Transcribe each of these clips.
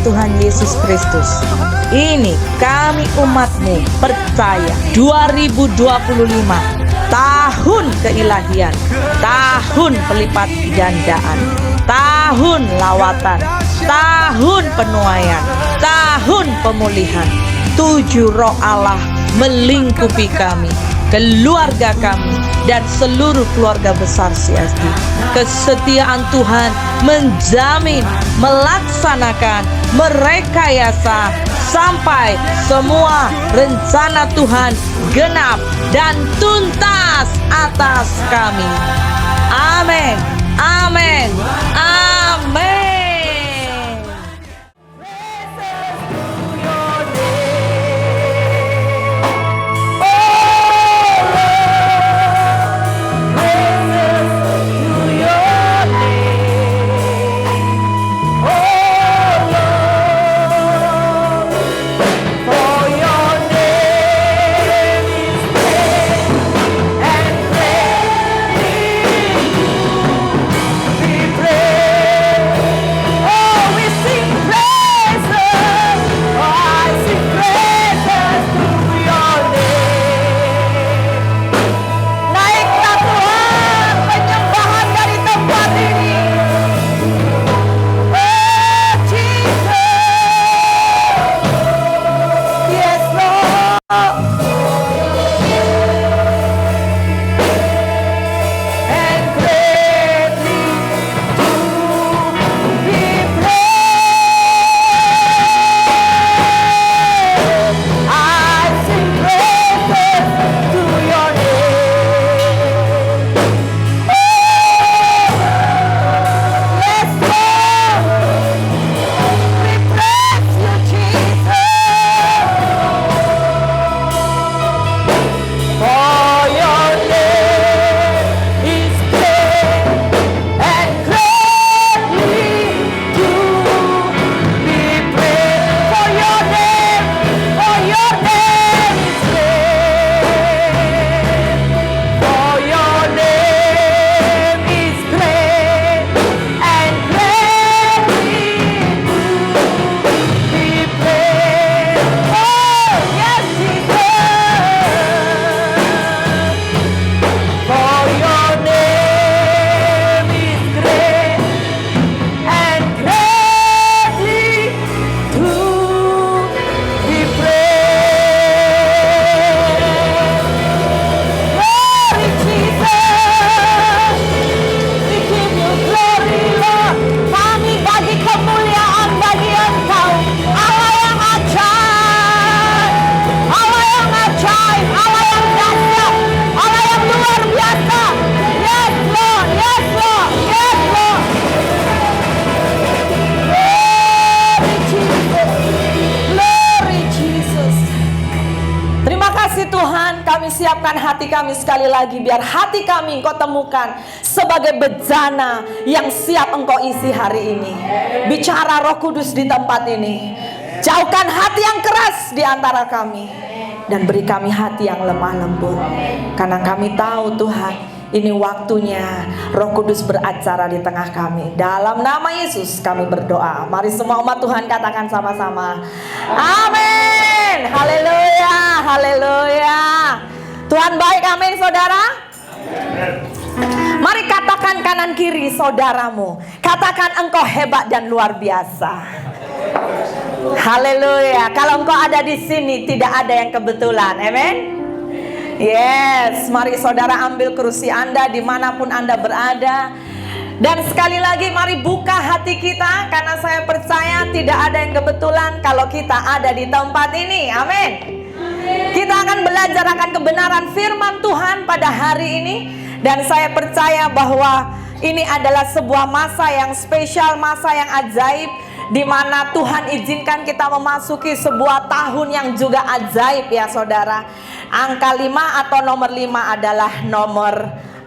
Tuhan Yesus Kristus. Ini kami umat-Mu percaya 2025 tahun keilahian, tahun pelipat gandaan, tahun lawatan, tahun penuaian, tahun pemulihan. 7 Roh Allah melingkupi kami, keluarga kami, dan seluruh keluarga besar CSD. Kesetiaan Tuhan menjamin, melaksanakan, merekayasa sampai semua rencana Tuhan genap dan tuntas atas kami. Amin, amin, amin. Siapkan hati kami sekali lagi, biar hati kami Engkau temukan sebagai bejana yang siap Engkau isi hari ini. Bicara Roh Kudus di tempat ini. Jauhkan hati yang keras di antara kami, dan beri kami hati yang lemah lembut. Karena kami tahu Tuhan, ini waktunya Roh Kudus beracara di tengah kami. Dalam nama Yesus kami berdoa. Mari semua umat Tuhan katakan sama-sama, amin. Haleluya, haleluya. Tuhan baik, amin saudara. Mari katakan kanan kiri saudaramu, katakan engkau hebat dan luar biasa. Haleluya. Kalau engkau ada di sini tidak ada yang kebetulan, amin. Yes, mari saudara ambil kursi Anda dimanapun Anda berada. Dan sekali lagi mari buka hati kita, karena saya percaya tidak ada yang kebetulan kalau kita ada di tempat ini, amin. Kita akan belajar akan kebenaran firman Tuhan pada hari ini. Dan saya percaya bahwa ini adalah sebuah masa yang spesial, masa yang ajaib, di mana Tuhan izinkan kita memasuki sebuah tahun yang juga ajaib ya saudara. Angka 5 atau nomor 5 adalah nomor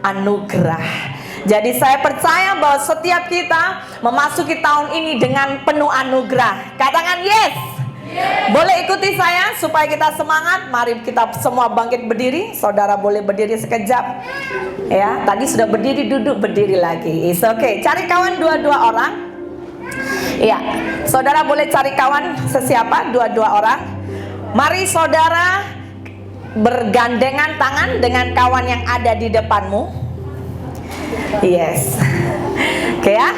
anugerah. Jadi saya percaya bahwa setiap kita memasuki tahun ini dengan penuh anugerah. Katakan yes. Boleh ikuti saya supaya kita semangat. Mari kita semua bangkit berdiri. Saudara boleh berdiri sekejap. Ya, tadi sudah berdiri, duduk, berdiri lagi. It's okay. Cari kawan 2-2 orang. Iya, saudara boleh cari kawan sesiapa, 2 orang. Mari saudara bergandengan tangan dengan kawan yang ada di depanmu. Yes. Oke ya.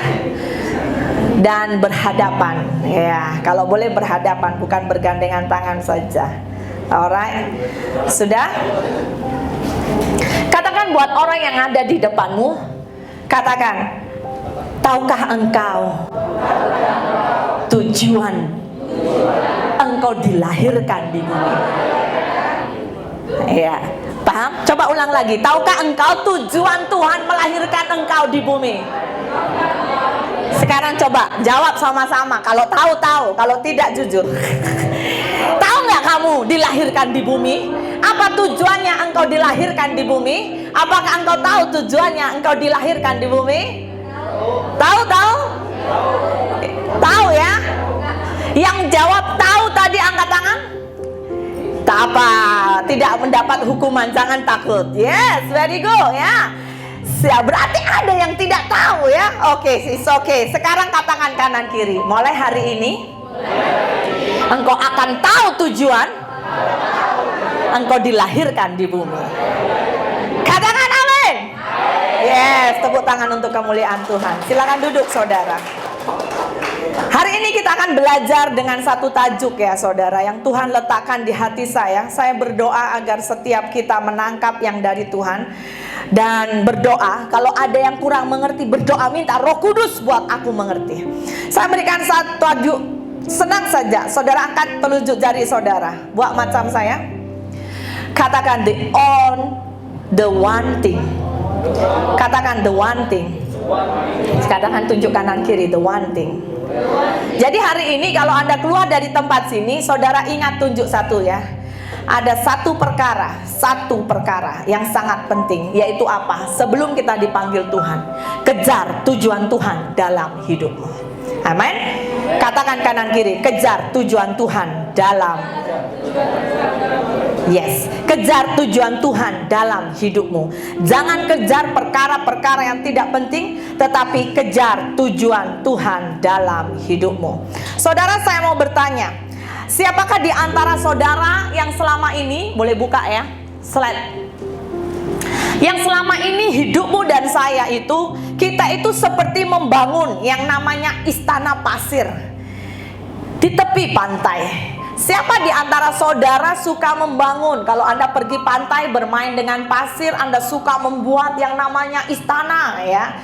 Dan berhadapan. Ya, kalau boleh berhadapan, bukan bergandengan tangan saja. Alright. Sudah? Katakan buat orang yang ada di depanmu, katakan, tahukah engkau tujuan engkau dilahirkan di bumi? Ya, paham? Coba ulang lagi. Tahukah engkau tujuan Tuhan melahirkan engkau di bumi? Sekarang coba jawab sama-sama. Kalau tahu, kalau tidak jujur. Tahu nggak kamu dilahirkan di bumi? Apa tujuannya engkau dilahirkan di bumi? Apakah engkau tahu tujuannya engkau dilahirkan di bumi? Tahu? Tahu ya? Yang jawab tahu tadi angkat tangan. Tak apa, tidak mendapat hukuman, jangan takut. Yes, very good ya. Berarti ada yang tidak tahu ya. Oke, oke. Sekarang katakan kanan kiri. Mulai hari ini engkau akan tahu tujuan engkau dilahirkan di bumi. Katakan amin. Yes, tepuk tangan untuk kemuliaan Tuhan. Silakan duduk saudara. Hari ini kita akan belajar dengan satu tajuk ya saudara, yang Tuhan letakkan di hati saya. Saya berdoa agar setiap kita menangkap yang dari Tuhan. Dan berdoa, kalau ada yang kurang mengerti, berdoa minta Roh Kudus buat aku mengerti. Saya berikan satu tajuk, senang saja. Saudara angkat telunjuk jari saudara, buat macam saya. Katakan the one thing. Katakan the one thing. Katakan tunjuk kanan kiri, the one thing. Jadi hari ini kalau Anda keluar dari tempat sini, saudara ingat tunjuk satu ya. Ada satu perkara yang sangat penting, yaitu apa? Sebelum kita dipanggil Tuhan, kejar tujuan Tuhan dalam hidupmu. Amin. Katakan kanan kiri, kejar tujuan Tuhan dalam. Yes, kejar tujuan Tuhan dalam hidupmu. Jangan kejar perkara-perkara yang tidak penting, tetapi kejar tujuan Tuhan dalam hidupmu. Saudara, saya mau bertanya, siapakah di antara saudara yang selama ini, boleh buka ya slide, yang selama ini hidupmu dan saya itu, kita itu seperti membangun yang namanya istana pasir di tepi pantai. Siapa di antara saudara suka membangun? Kalau Anda pergi pantai bermain dengan pasir, Anda suka membuat yang namanya istana ya,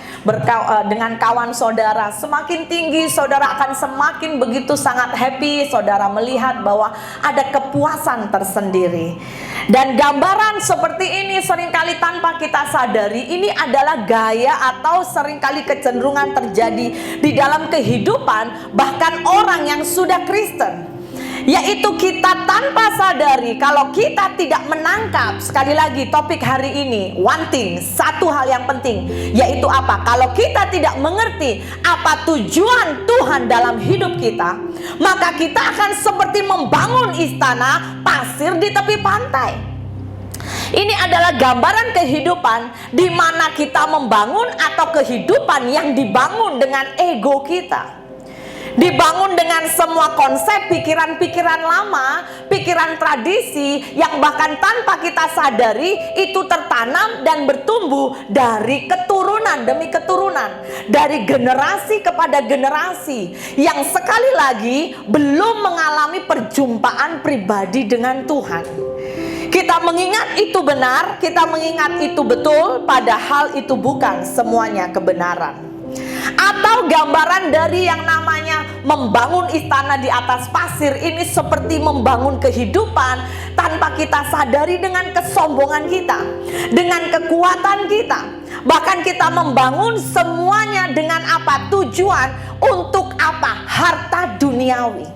dengan kawan saudara. Semakin tinggi saudara akan semakin begitu sangat happy. Saudara melihat bahwa ada kepuasan tersendiri. Dan gambaran seperti ini seringkali tanpa kita sadari, ini adalah gaya atau seringkali kecenderungan terjadi di dalam kehidupan bahkan orang yang sudah Kristen. Yaitu kita tanpa sadari, kalau kita tidak menangkap, sekali lagi topik hari ini, one thing, satu hal yang penting, yaitu apa? Kalau kita tidak mengerti apa tujuan Tuhan dalam hidup kita, maka kita akan seperti membangun istana pasir di tepi pantai. Ini adalah gambaran kehidupan di mana kita membangun atau kehidupan yang dibangun dengan ego kita. Dibangun dengan semua konsep pikiran-pikiran lama, pikiran tradisi yang bahkan tanpa kita sadari itu tertanam dan bertumbuh dari keturunan demi keturunan, dari generasi kepada generasi yang sekali lagi belum mengalami perjumpaan pribadi dengan Tuhan. Kita mengingat itu benar, kita mengingat itu betul, padahal itu bukan semuanya kebenaran. Atau gambaran dari yang namanya membangun istana di atas pasir ini seperti membangun kehidupan tanpa kita sadari dengan kesombongan kita, dengan kekuatan kita. Bahkan kita membangun semuanya dengan apa? Tujuan untuk apa? Harta duniawi.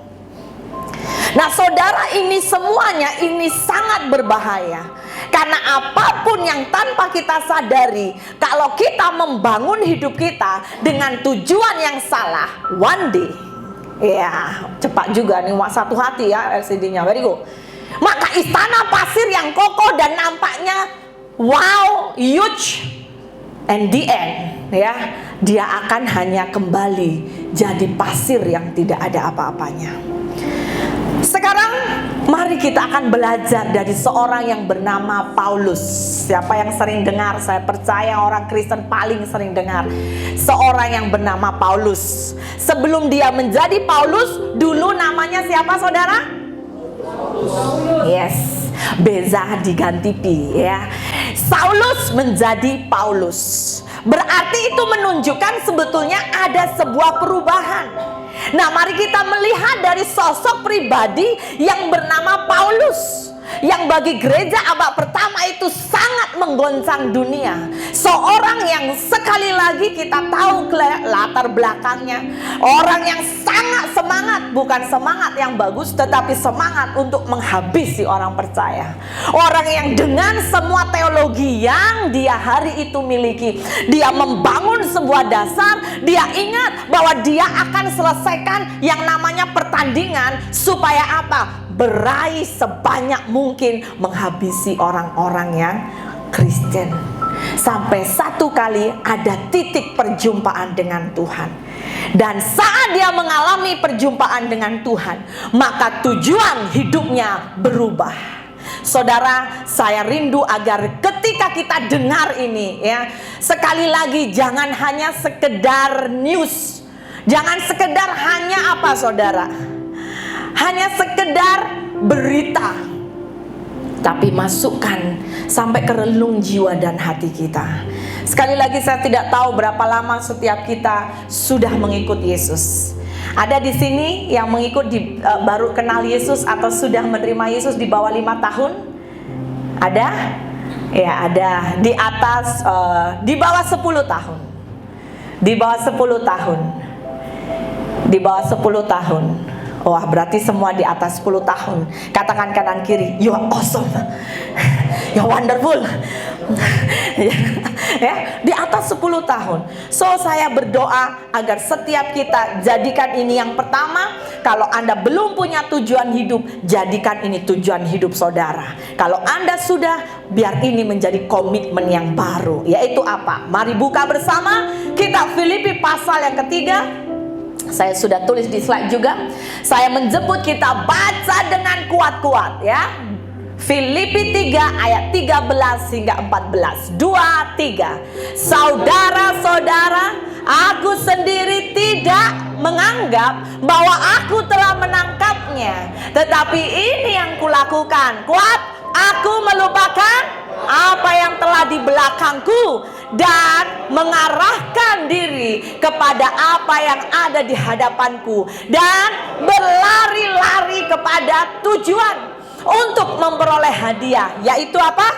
Nah saudara, ini semuanya ini sangat berbahaya. Karena apapun yang tanpa kita sadari, kalau kita membangun hidup kita dengan tujuan yang salah, one day, ya cepat juga nih, satu hati ya LCD-nya, very good. Maka istana pasir yang kokoh dan nampaknya wow, huge, and the end, ya, dia akan hanya kembali jadi pasir yang tidak ada apa-apanya. Sekarang mari kita akan belajar dari seorang yang bernama Paulus. Siapa yang sering dengar? Saya percaya orang Kristen paling sering dengar seorang yang bernama Paulus. Sebelum dia menjadi Paulus, dulu namanya siapa, saudara? Yes, Beza diganti Pi, ya. Saulus menjadi Paulus. Berarti itu menunjukkan sebetulnya ada sebuah perubahan. Nah, mari kita melihat dari sosok pribadi yang bernama Paulus, yang bagi gereja abad pertama itu sangat menggoncang dunia. Seorang yang sekali lagi kita tahu latar belakangnya, orang yang sangat semangat, bukan semangat yang bagus, tetapi semangat untuk menghabisi orang percaya. Orang yang dengan semua teologi yang dia hari itu miliki, dia membangun sebuah dasar. Dia ingat bahwa dia akan selesaikan yang namanya pertandingan supaya apa? Beraih sebanyak mungkin menghabisi orang-orang yang Kristen. Sampai satu kali ada titik perjumpaan dengan Tuhan. Dan saat dia mengalami perjumpaan dengan Tuhan, maka tujuan hidupnya berubah. Saudara, saya rindu agar ketika kita dengar ini, ya, sekali lagi jangan hanya sekedar news. Jangan sekedar hanya apa, saudara? Hanya sekedar berita, tapi masukkan sampai ke relung jiwa dan hati kita. Sekali lagi, saya tidak tahu berapa lama setiap kita sudah mengikut Yesus. Ada di sini yang mengikut baru kenal Yesus atau sudah menerima Yesus di bawah 5 tahun? Ada? Ya, ada. Di atas, di bawah 10 tahun. Di bawah 10 tahun. Di bawah 10 tahun. Wah, berarti semua di atas 10 tahun. Katakan kanan kiri, you are awesome, you are wonderful. Ya, di atas 10 tahun. So, saya berdoa agar setiap kita jadikan ini yang pertama. Kalau Anda belum punya tujuan hidup, jadikan ini tujuan hidup saudara. Kalau Anda sudah, biar ini menjadi komitmen yang baru. Yaitu apa? Mari buka bersama kita Filipi pasal yang ketiga. Saya sudah tulis di slide juga. Saya menjemput kita baca dengan kuat-kuat, ya. Filipi 3 ayat 13 hingga 14. 2, 3. Saudara-saudara, aku sendiri tidak menganggap bahwa aku telah menangkapnya, tetapi ini yang kulakukan. Kuat, aku melupakan apa yang telah di belakangku dan mengarahkan diri kepada apa yang ada di hadapanku, dan berlari-lari kepada tujuan untuk memperoleh hadiah, yaitu apa?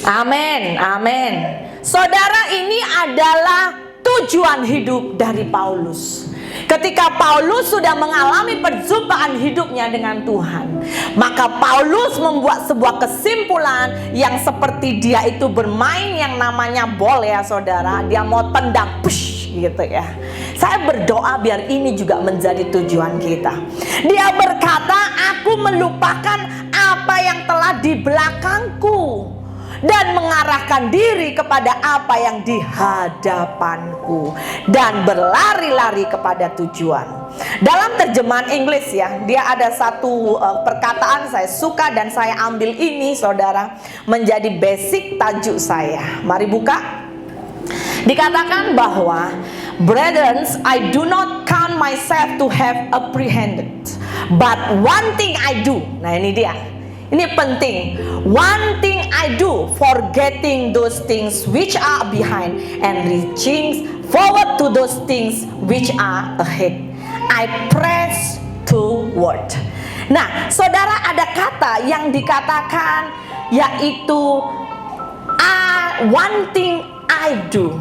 Amin, amin. Saudara, ini adalah tujuan hidup dari Paulus. Ketika Paulus sudah mengalami perjumpaan hidupnya dengan Tuhan, maka Paulus membuat sebuah kesimpulan yang seperti dia itu bermain yang namanya bol, ya saudara. Dia mau tendang, push gitu ya. Saya berdoa biar ini juga menjadi tujuan kita. Dia berkata, aku melupakan apa yang telah di belakangku dan mengarahkan diri kepada apa yang di hadapanku, dan berlari-lari kepada tujuan. Dalam terjemahan Inggris, ya, dia ada satu perkataan saya suka dan saya ambil ini, saudara, menjadi basic tajuk saya. Mari buka. Dikatakan bahwa, brethren, I do not count myself to have apprehended, but one thing I do. Nah, ini dia. Ini penting. One thing I do, forgetting those things which are behind and reaching forward to those things which are ahead, I press toward. Nah, saudara, ada kata yang dikatakan yaitu one thing I do.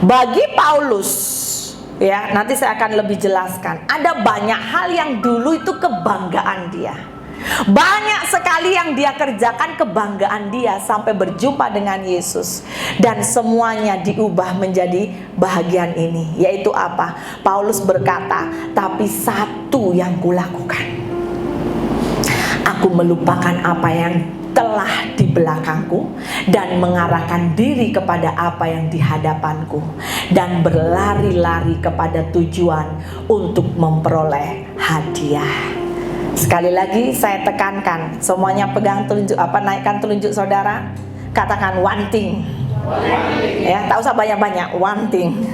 Bagi Paulus, ya, nanti saya akan lebih jelaskan. Ada banyak hal yang dulu itu kebanggaan dia. Banyak sekali yang dia kerjakan kebanggaan dia sampai berjumpa dengan Yesus, dan semuanya diubah menjadi bahagian ini. Yaitu apa? Paulus berkata, tapi satu yang kulakukan, aku melupakan apa yang telah di belakangku dan mengarahkan diri kepada apa yang di hadapanku dan berlari-lari kepada tujuan untuk memperoleh hadiah. Sekali lagi saya tekankan, semuanya pegang telunjuk, naikkan telunjuk saudara, katakan one thing. Ya, tak usah banyak-banyak, one thing.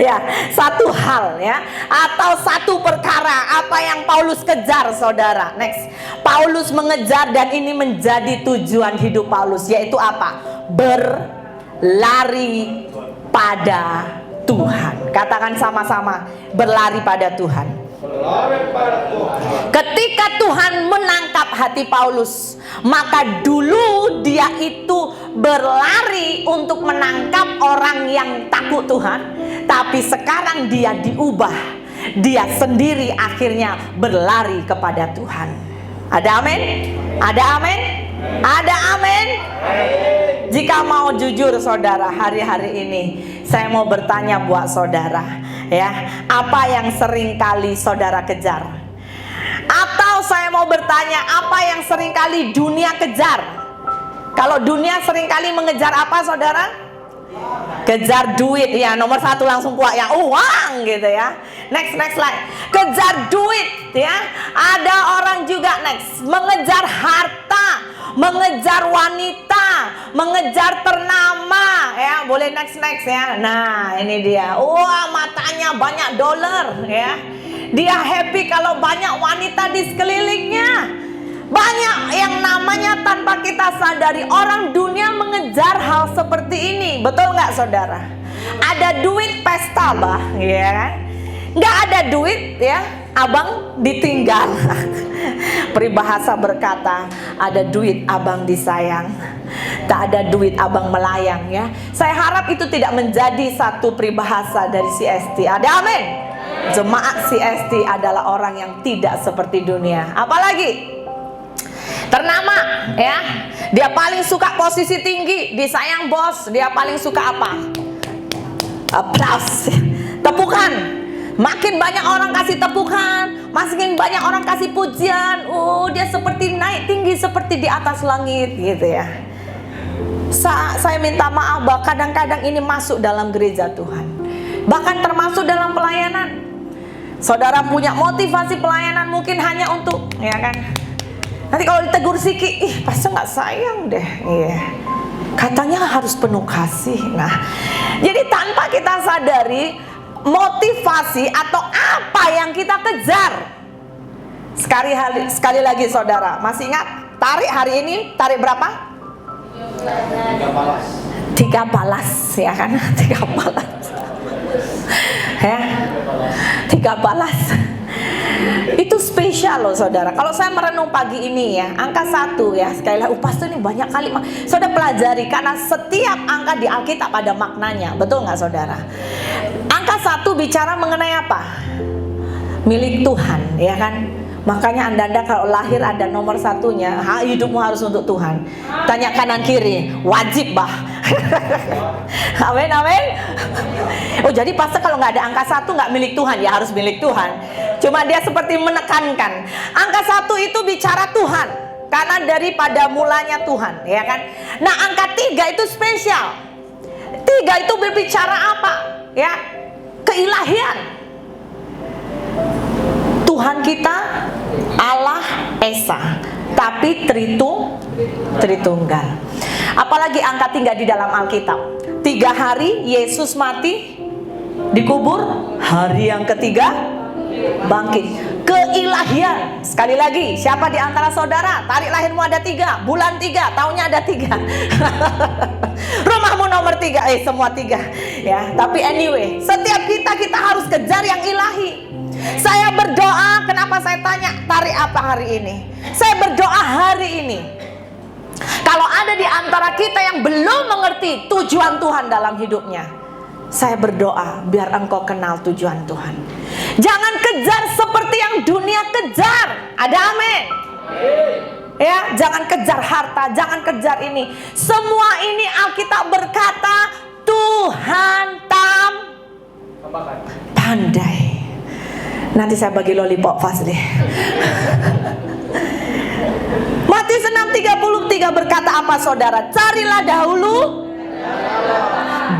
Ya, satu hal ya, atau satu perkara apa yang Paulus kejar, saudara. Next, Paulus mengejar dan ini menjadi tujuan hidup Paulus, yaitu apa? Berlari pada Tuhan. Katakan sama-sama, berlari pada Tuhan. Ketika Tuhan menangkap hati Paulus, maka dulu dia itu berlari untuk menangkap orang yang takut Tuhan. Tapi sekarang dia diubah, dia sendiri akhirnya berlari kepada Tuhan. Ada amin? Ada amin? Ada amin? Jika mau jujur saudara, hari-hari ini saya mau bertanya buat saudara, ya, apa yang sering kali saudara kejar? Atau saya mau bertanya, apa yang sering kali dunia kejar? Kalau dunia sering kali mengejar apa, saudara? Kejar duit, ya, nomor satu langsung kuat ya, uang gitu ya. Next slide. Kejar duit, ya. Ada orang juga next mengejar harta, mengejar wanita, mengejar ternama, ya. Boleh next ya. Nah, ini dia. Wah, matanya banyak dolar, ya. Dia happy kalau banyak wanita di sekelilingnya. Banyak yang namanya tanpa kita sadari orang dunia mengejar hal seperti ini. Betul nggak, saudara? Ada duit pesta, bah, ya kan? Nggak ada duit, ya, abang ditinggal. Peribahasa berkata, ada duit abang disayang, tak ada duit abang melayang, ya. Saya harap itu tidak menjadi satu peribahasa dari CST. Ada amin? Jemaat CST adalah orang yang tidak seperti dunia. Apalagi ternama, ya. Dia paling suka posisi tinggi, disayang bos. Dia paling suka apa? Aplaus, tepukan. Makin banyak orang kasih tepukan, makin banyak orang kasih pujian. Oh, dia seperti naik tinggi, seperti di atas langit, gitu ya. Saya minta maaf bahwa kadang-kadang ini masuk dalam gereja Tuhan, bahkan termasuk dalam pelayanan. Saudara punya motivasi pelayanan mungkin hanya untuk, ya kan, nanti kalau ditegur sikit, ih pastor nggak sayang deh, iya. Katanya harus penuh kasih. Nah, jadi tanpa kita sadari motivasi atau apa yang kita kejar. Sekali lagi saudara, masih ingat tarik hari ini, tarik berapa? 3 balas, ya kan? 3 balas. Ya, 3 balas. Itu spesial loh saudara. Kalau saya merenung pagi ini ya, angka 1 ya, sekali lagi pastor ini banyak kali saudara pelajari, karena setiap angka di Alkitab ada maknanya. Betul nggak saudara? Angka 1 bicara mengenai apa? Milik Tuhan, ya kan? Makanya anda kalau lahir ada nomor 1-nya, hidupmu harus untuk Tuhan. Tanya kanan kiri, wajib bah. Amin, amin. Oh, jadi pastor kalau nggak ada angka 1 nggak milik Tuhan, ya harus milik Tuhan. Cuma dia seperti menekankan, angka 1 itu bicara Tuhan, karena daripada mulanya Tuhan, ya kan? Nah, angka 3 itu spesial. 3 itu berbicara apa? Ya, keilahian. Tuhan kita Allah Esa, tapi Tritunggal. Apalagi angka 3 di dalam Alkitab. 3 hari Yesus mati, dikubur, hari yang ketiga bangkit. Keilahian. Sekali lagi, siapa di antara saudara tarik lahirmu ada 3, bulan 3, tahunnya ada 3. Rumahmu nomor 3, semua 3, ya. Tapi anyway, setiap kita harus kejar yang ilahi. Saya berdoa, kenapa saya tanya tarik apa hari ini? Saya berdoa hari ini, kalau ada di antara kita yang belum mengerti tujuan Tuhan dalam hidupnya, saya berdoa biar engkau kenal tujuan Tuhan. Jangan kejar seperti yang dunia kejar. Ada amin? Ya, jangan kejar harta, jangan kejar ini. Semua ini Alkitab berkata Tuhan pandai. Nanti saya bagi lollipop fast deh. Matius 6:13 apa saudara? Carilah dahulu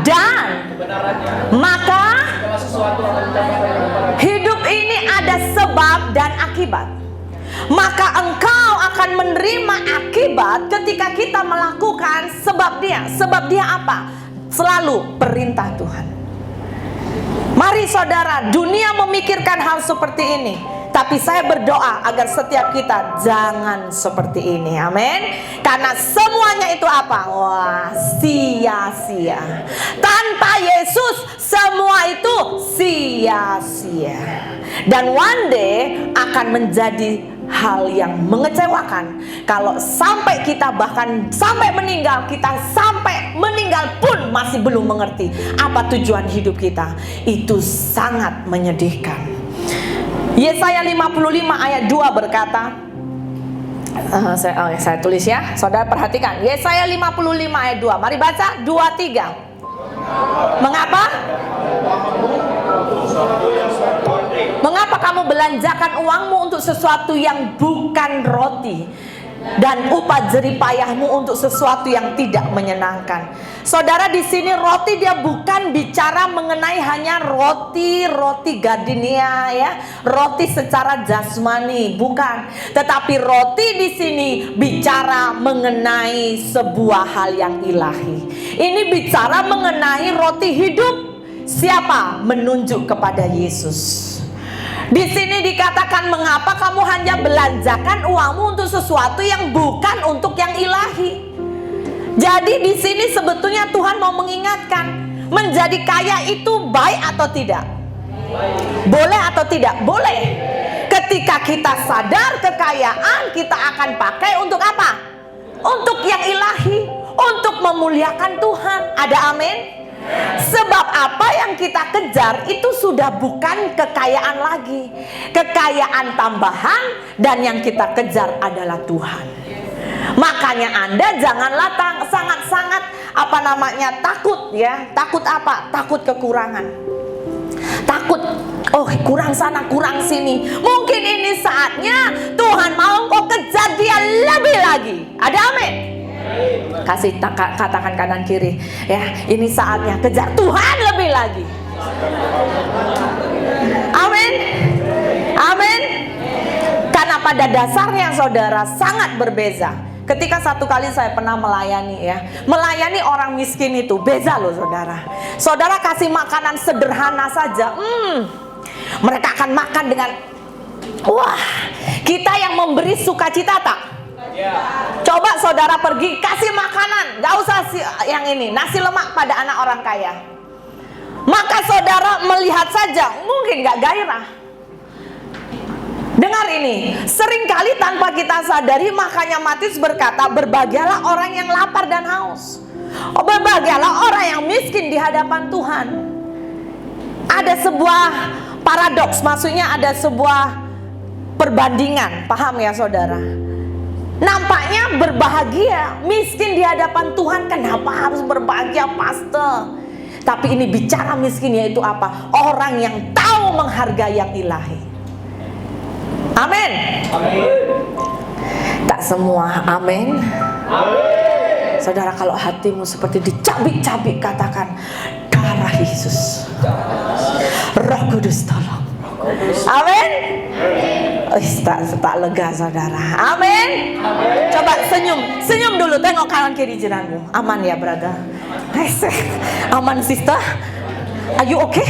dan maka hidup ini ada sebab dan akibat. Maka engkau akan menerima akibat ketika kita melakukan sebab dia. Sebab dia apa? Selalu perintah Tuhan. Mari saudara, dunia memikirkan hal seperti ini, tapi saya berdoa agar setiap kita jangan seperti ini. Amin. Karena semuanya itu apa? Wah, sia-sia. Tanpa Yesus semua itu sia-sia. Dan one day akan menjadi hal yang mengecewakan kalau sampai kita bahkan sampai meninggal, kita sampai meninggal pun masih belum mengerti apa tujuan hidup kita. Itu sangat menyedihkan. Yesaya 55 ayat 2 berkata, saya tulis ya, saudara perhatikan. Yesaya 55 ayat 2, mari baca 2, 3. Mengapa? Mengapa kamu belanjakan uangmu untuk sesuatu yang bukan roti, dan upah jerih payahmu untuk sesuatu yang tidak menyenangkan? Saudara, di sini roti dia bukan bicara mengenai hanya roti gardenia ya, roti secara jasmani, bukan. Tetapi roti di sini bicara mengenai sebuah hal yang ilahi. Ini bicara mengenai roti hidup. Siapa? Menunjuk kepada Yesus. Di sini dikatakan, mengapa kamu hanya belanjakan uangmu untuk sesuatu yang bukan untuk yang ilahi. Jadi di sini sebetulnya Tuhan mau mengingatkan, menjadi kaya itu baik atau tidak? Boleh atau tidak? Boleh. Ketika kita sadar kekayaan, kita akan pakai untuk apa? Untuk yang ilahi, untuk memuliakan Tuhan. Ada amin? Sebab apa yang kita kejar itu sudah bukan kekayaan lagi, kekayaan tambahan, dan yang kita kejar adalah Tuhan. Makanya Anda janganlah sangat-sangat takut ya. Takut apa? Takut kekurangan. Takut, oh kurang sana, kurang sini. Mungkin ini saatnya Tuhan mau kau kejar dia lebih lagi. Ada amin? Kasih katakan kanan kiri ya, ini saatnya kejar Tuhan lebih lagi. Amin. Amin. Karena pada dasarnya saudara sangat berbeza. Ketika satu kali saya pernah melayani orang miskin itu beza loh saudara. Saudara kasih makanan sederhana saja, mereka akan makan dengan wah. Kita yang memberi sukacita tak? Coba saudara pergi kasih makanan, gak usah yang ini, nasi lemak pada anak orang kaya, maka saudara melihat saja mungkin gak gairah. Dengar ini, seringkali tanpa kita sadari, makanya Matius berkata, berbahagialah orang yang lapar dan haus, berbahagialah orang yang miskin di hadapan Tuhan. Ada sebuah paradoks, maksudnya ada sebuah perbandingan, paham ya saudara? Nampaknya berbahagia, miskin di hadapan Tuhan, kenapa harus berbahagia pastor? Tapi ini bicara miskin yaitu apa? Orang yang tahu menghargai yang ilahi. Amin. Tak semua amin. Saudara, kalau hatimu seperti dicabik-cabik, katakan darah Yesus, Roh Kudus tolong. Amin. Tak lega saudara. Amin. Coba senyum dulu, tengok kanan kiri jiranmu. Aman ya brother? Aman sister? Are you okay?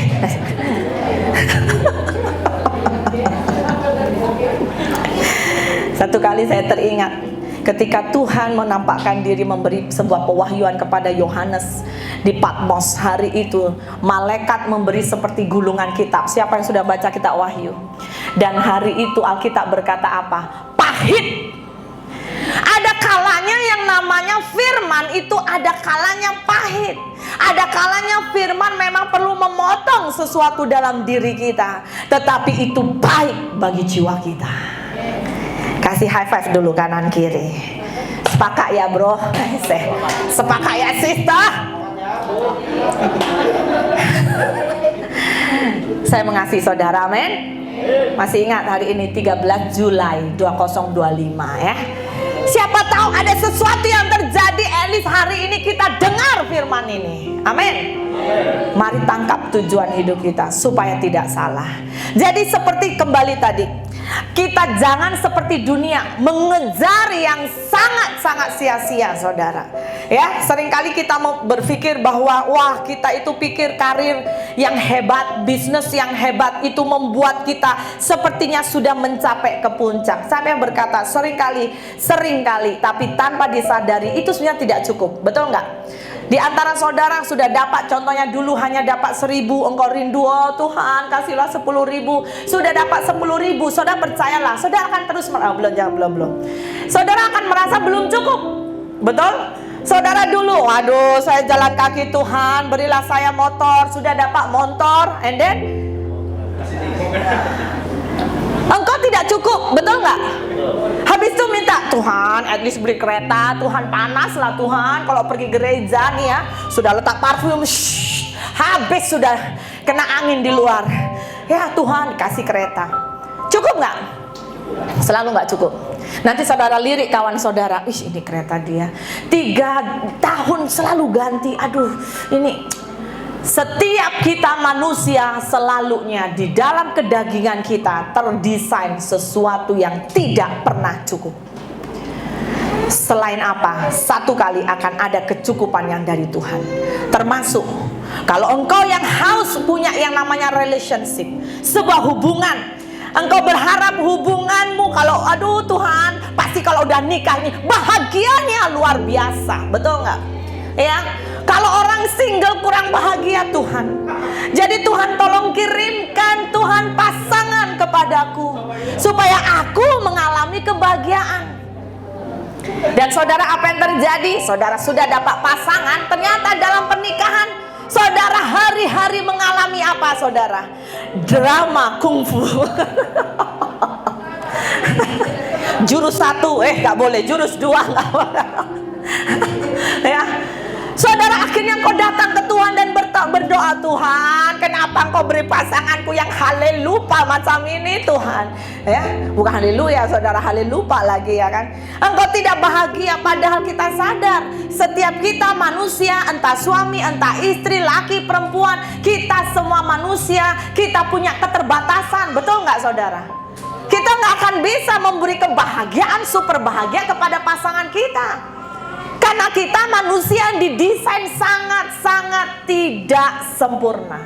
Satu kali saya teringat ketika Tuhan menampakkan diri memberi sebuah pewahyuan kepada Yohanes di Patmos. Hari itu malaikat memberi seperti gulungan kitab. Siapa yang sudah baca kitab Wahyu? Dan hari itu Alkitab berkata apa? Pahit. Ada kalanya yang namanya firman itu ada kalanya pahit. Ada kalanya firman memang perlu memotong sesuatu dalam diri kita, tetapi itu baik bagi jiwa kita. Kasih high five dulu kanan kiri. Sepakat ya bro? Sepakat ya sister? Saya mengasihi saudara, amin. Masih ingat hari ini 13 Julai 2025 ya. Siapa tahu ada sesuatu yang terjadi, at least hari ini kita dengar firman ini. Amin. Mari tangkap tujuan hidup kita supaya tidak salah. Jadi seperti kembali tadi, kita jangan seperti dunia mengejar yang sangat-sangat sia-sia, saudara. Ya, seringkali kita mau berpikir bahwa wah, kita itu pikir karir yang hebat, bisnis yang hebat itu membuat kita sepertinya sudah mencapai ke puncak. Saya berkata seringkali, tapi tanpa disadari itu sebenarnya tidak cukup. Betul nggak? Di antara saudara sudah dapat, contohnya dulu hanya dapat 1.000, engkau rindu, oh Tuhan kasihlah 10.000. Sudah dapat 10.000, saudara percayalah, saudara akan terus belum. Saudara akan merasa belum cukup, betul? Saudara dulu, aduh saya jalan kaki, Tuhan berilah saya motor, sudah dapat motor, and then engkau tidak cukup, betul nggak? Habis itu minta, Tuhan at least beli kereta, Tuhan panas lah Tuhan. Kalau pergi gereja nih ya, sudah letak parfum, habis sudah kena angin di luar. Ya Tuhan kasih kereta. Cukup nggak? Selalu nggak cukup. Nanti saudara lirik kawan saudara, ih ini kereta dia 3 tahun selalu ganti. Aduh ini. Setiap kita manusia selalunya di dalam kedagingan kita terdesain sesuatu yang tidak pernah cukup. Selain apa? Satu kali akan ada kecukupan yang dari Tuhan. Termasuk kalau engkau yang haus punya yang namanya relationship, sebuah hubungan. Engkau berharap hubunganmu kalau aduh Tuhan, pasti kalau udah nikah nih bahagianya luar biasa. Betul nggak? Ya. Kalau orang single kurang bahagia Tuhan. Jadi Tuhan tolong kirimkan Tuhan pasangan kepadaku supaya aku mengalami kebahagiaan. Dan saudara, apa yang terjadi? Saudara sudah dapat pasangan, ternyata dalam pernikahan saudara hari-hari mengalami apa saudara? Drama kungfu. Jurus 1, gak boleh, jurus 2 gak boleh. Ya. Saudara, akhirnya kau datang ke Tuhan dan berdoa, Tuhan kenapa engkau beri pasanganku yang halelupa macam ini Tuhan. Ya, bukan haleluya saudara, halelupa lagi ya kan. Engkau tidak bahagia, padahal kita sadar setiap kita manusia, entah suami, entah istri, laki, perempuan, kita semua manusia, kita punya keterbatasan. Betul nggak saudara? Kita nggak akan bisa memberi kebahagiaan, super bahagia kepada pasangan kita. Karena kita manusia yang didesain sangat-sangat tidak sempurna.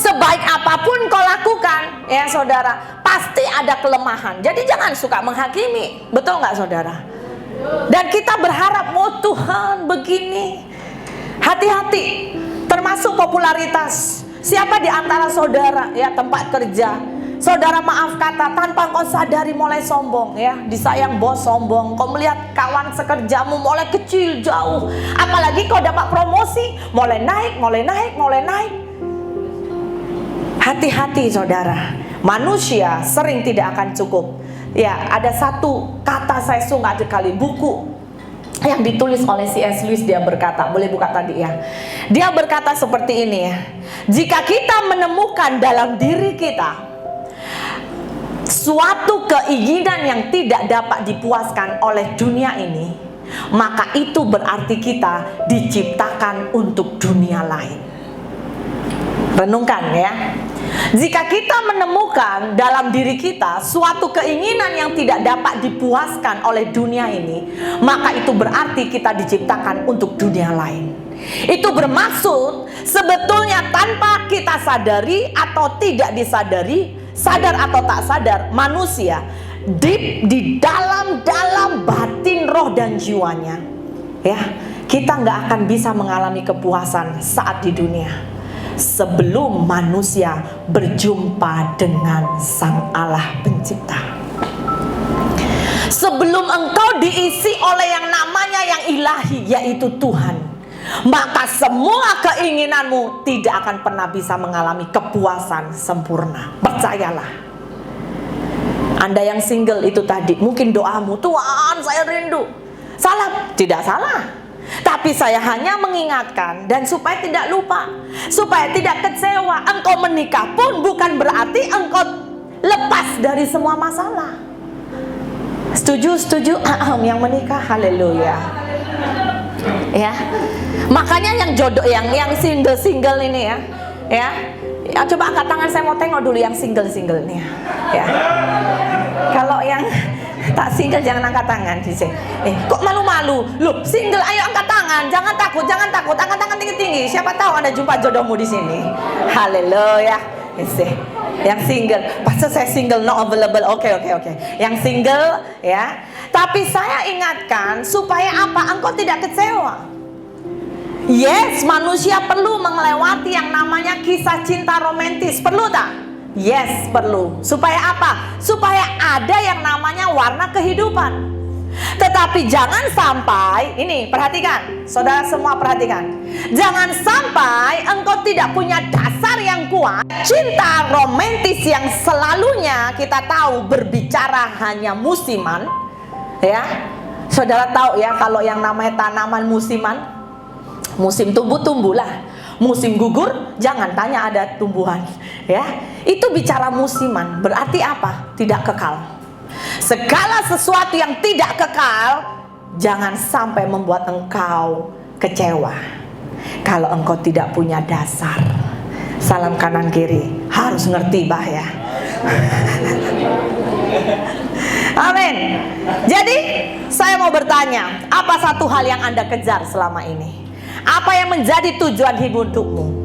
Sebaik apapun kau lakukan, ya saudara, pasti ada kelemahan. Jadi jangan suka menghakimi, betul nggak saudara? Dan kita berharap, oh Tuhan begini. Hati-hati, termasuk popularitas. Siapa di antara saudara, ya tempat kerja, saudara maaf kata tanpa kau sadari mulai sombong ya, disayang bos sombong, kau melihat kawan sekerjamu mulai kecil jauh, apalagi kau dapat promosi mulai naik. Hati-hati saudara, manusia sering tidak akan cukup. Ya, ada satu kata saya sungguh kali buku yang ditulis oleh C.S. Lewis, dia berkata, boleh buka tadi ya. Dia berkata seperti ini ya. Jika kita menemukan dalam diri kita suatu keinginan yang tidak dapat dipuaskan oleh dunia ini, maka itu berarti kita diciptakan untuk dunia lain. Renungkan ya. Jika kita menemukan dalam diri kita suatu keinginan yang tidak dapat dipuaskan oleh dunia ini, maka itu berarti kita diciptakan untuk dunia lain. Itu bermaksud sebetulnya tanpa kita sadari atau tidak disadari, sadar atau tak sadar, manusia deep di dalam batin roh dan jiwanya, ya, kita nggak akan bisa mengalami kepuasan saat di dunia sebelum manusia berjumpa dengan Sang Allah Pencipta. Sebelum engkau diisi oleh yang namanya yang ilahi, yaitu Tuhan, maka semua keinginanmu tidak akan pernah bisa mengalami kepuasan sempurna. Percayalah. Anda yang single itu tadi, mungkin doamu, Tuhan saya rindu. Salah? Tidak salah. Tapi saya hanya mengingatkan dan supaya tidak lupa, supaya tidak kecewa. Engkau menikah pun bukan berarti engkau lepas dari semua masalah. Setuju? Yang menikah, haleluya. Ya. Makanya yang jodoh, yang single ini ya. Coba angkat tangan, saya mau tengok dulu yang single nih ya. Kalau yang tak single jangan angkat tangan di sini. Kok malu-malu? Loh, single ayo angkat tangan, jangan takut, angkat tangan tinggi-tinggi. Siapa tahu Anda jumpa jodohmu di sini. Haleluya. Yang single, pastor saya single, not available. Oke. Yang single ya. Tapi saya ingatkan supaya apa? Engkau tidak kecewa. Yes, manusia perlu melewati yang namanya kisah cinta romantis. Perlu tak? Yes, perlu. Supaya apa? Supaya ada yang namanya warna kehidupan. Tetapi jangan sampai, ini perhatikan, saudara semua perhatikan. Jangan sampai engkau tidak punya dasar yang kuat. Cinta romantis yang selalunya kita tahu berbicara hanya musiman. Ya, saudara tahu ya, kalau yang namanya tanaman musiman, musim tumbuh-tumbuhlah, musim gugur jangan tanya ada tumbuhan. Ya, itu bicara musiman, berarti apa? Tidak kekal. Segala sesuatu yang tidak kekal jangan sampai membuat engkau kecewa. Kalau engkau tidak punya dasar, salam kanan kiri, harus ngerti bah ya. Amin. Jadi saya mau bertanya, apa satu hal yang Anda kejar selama ini? Apa yang menjadi tujuan hidupmu?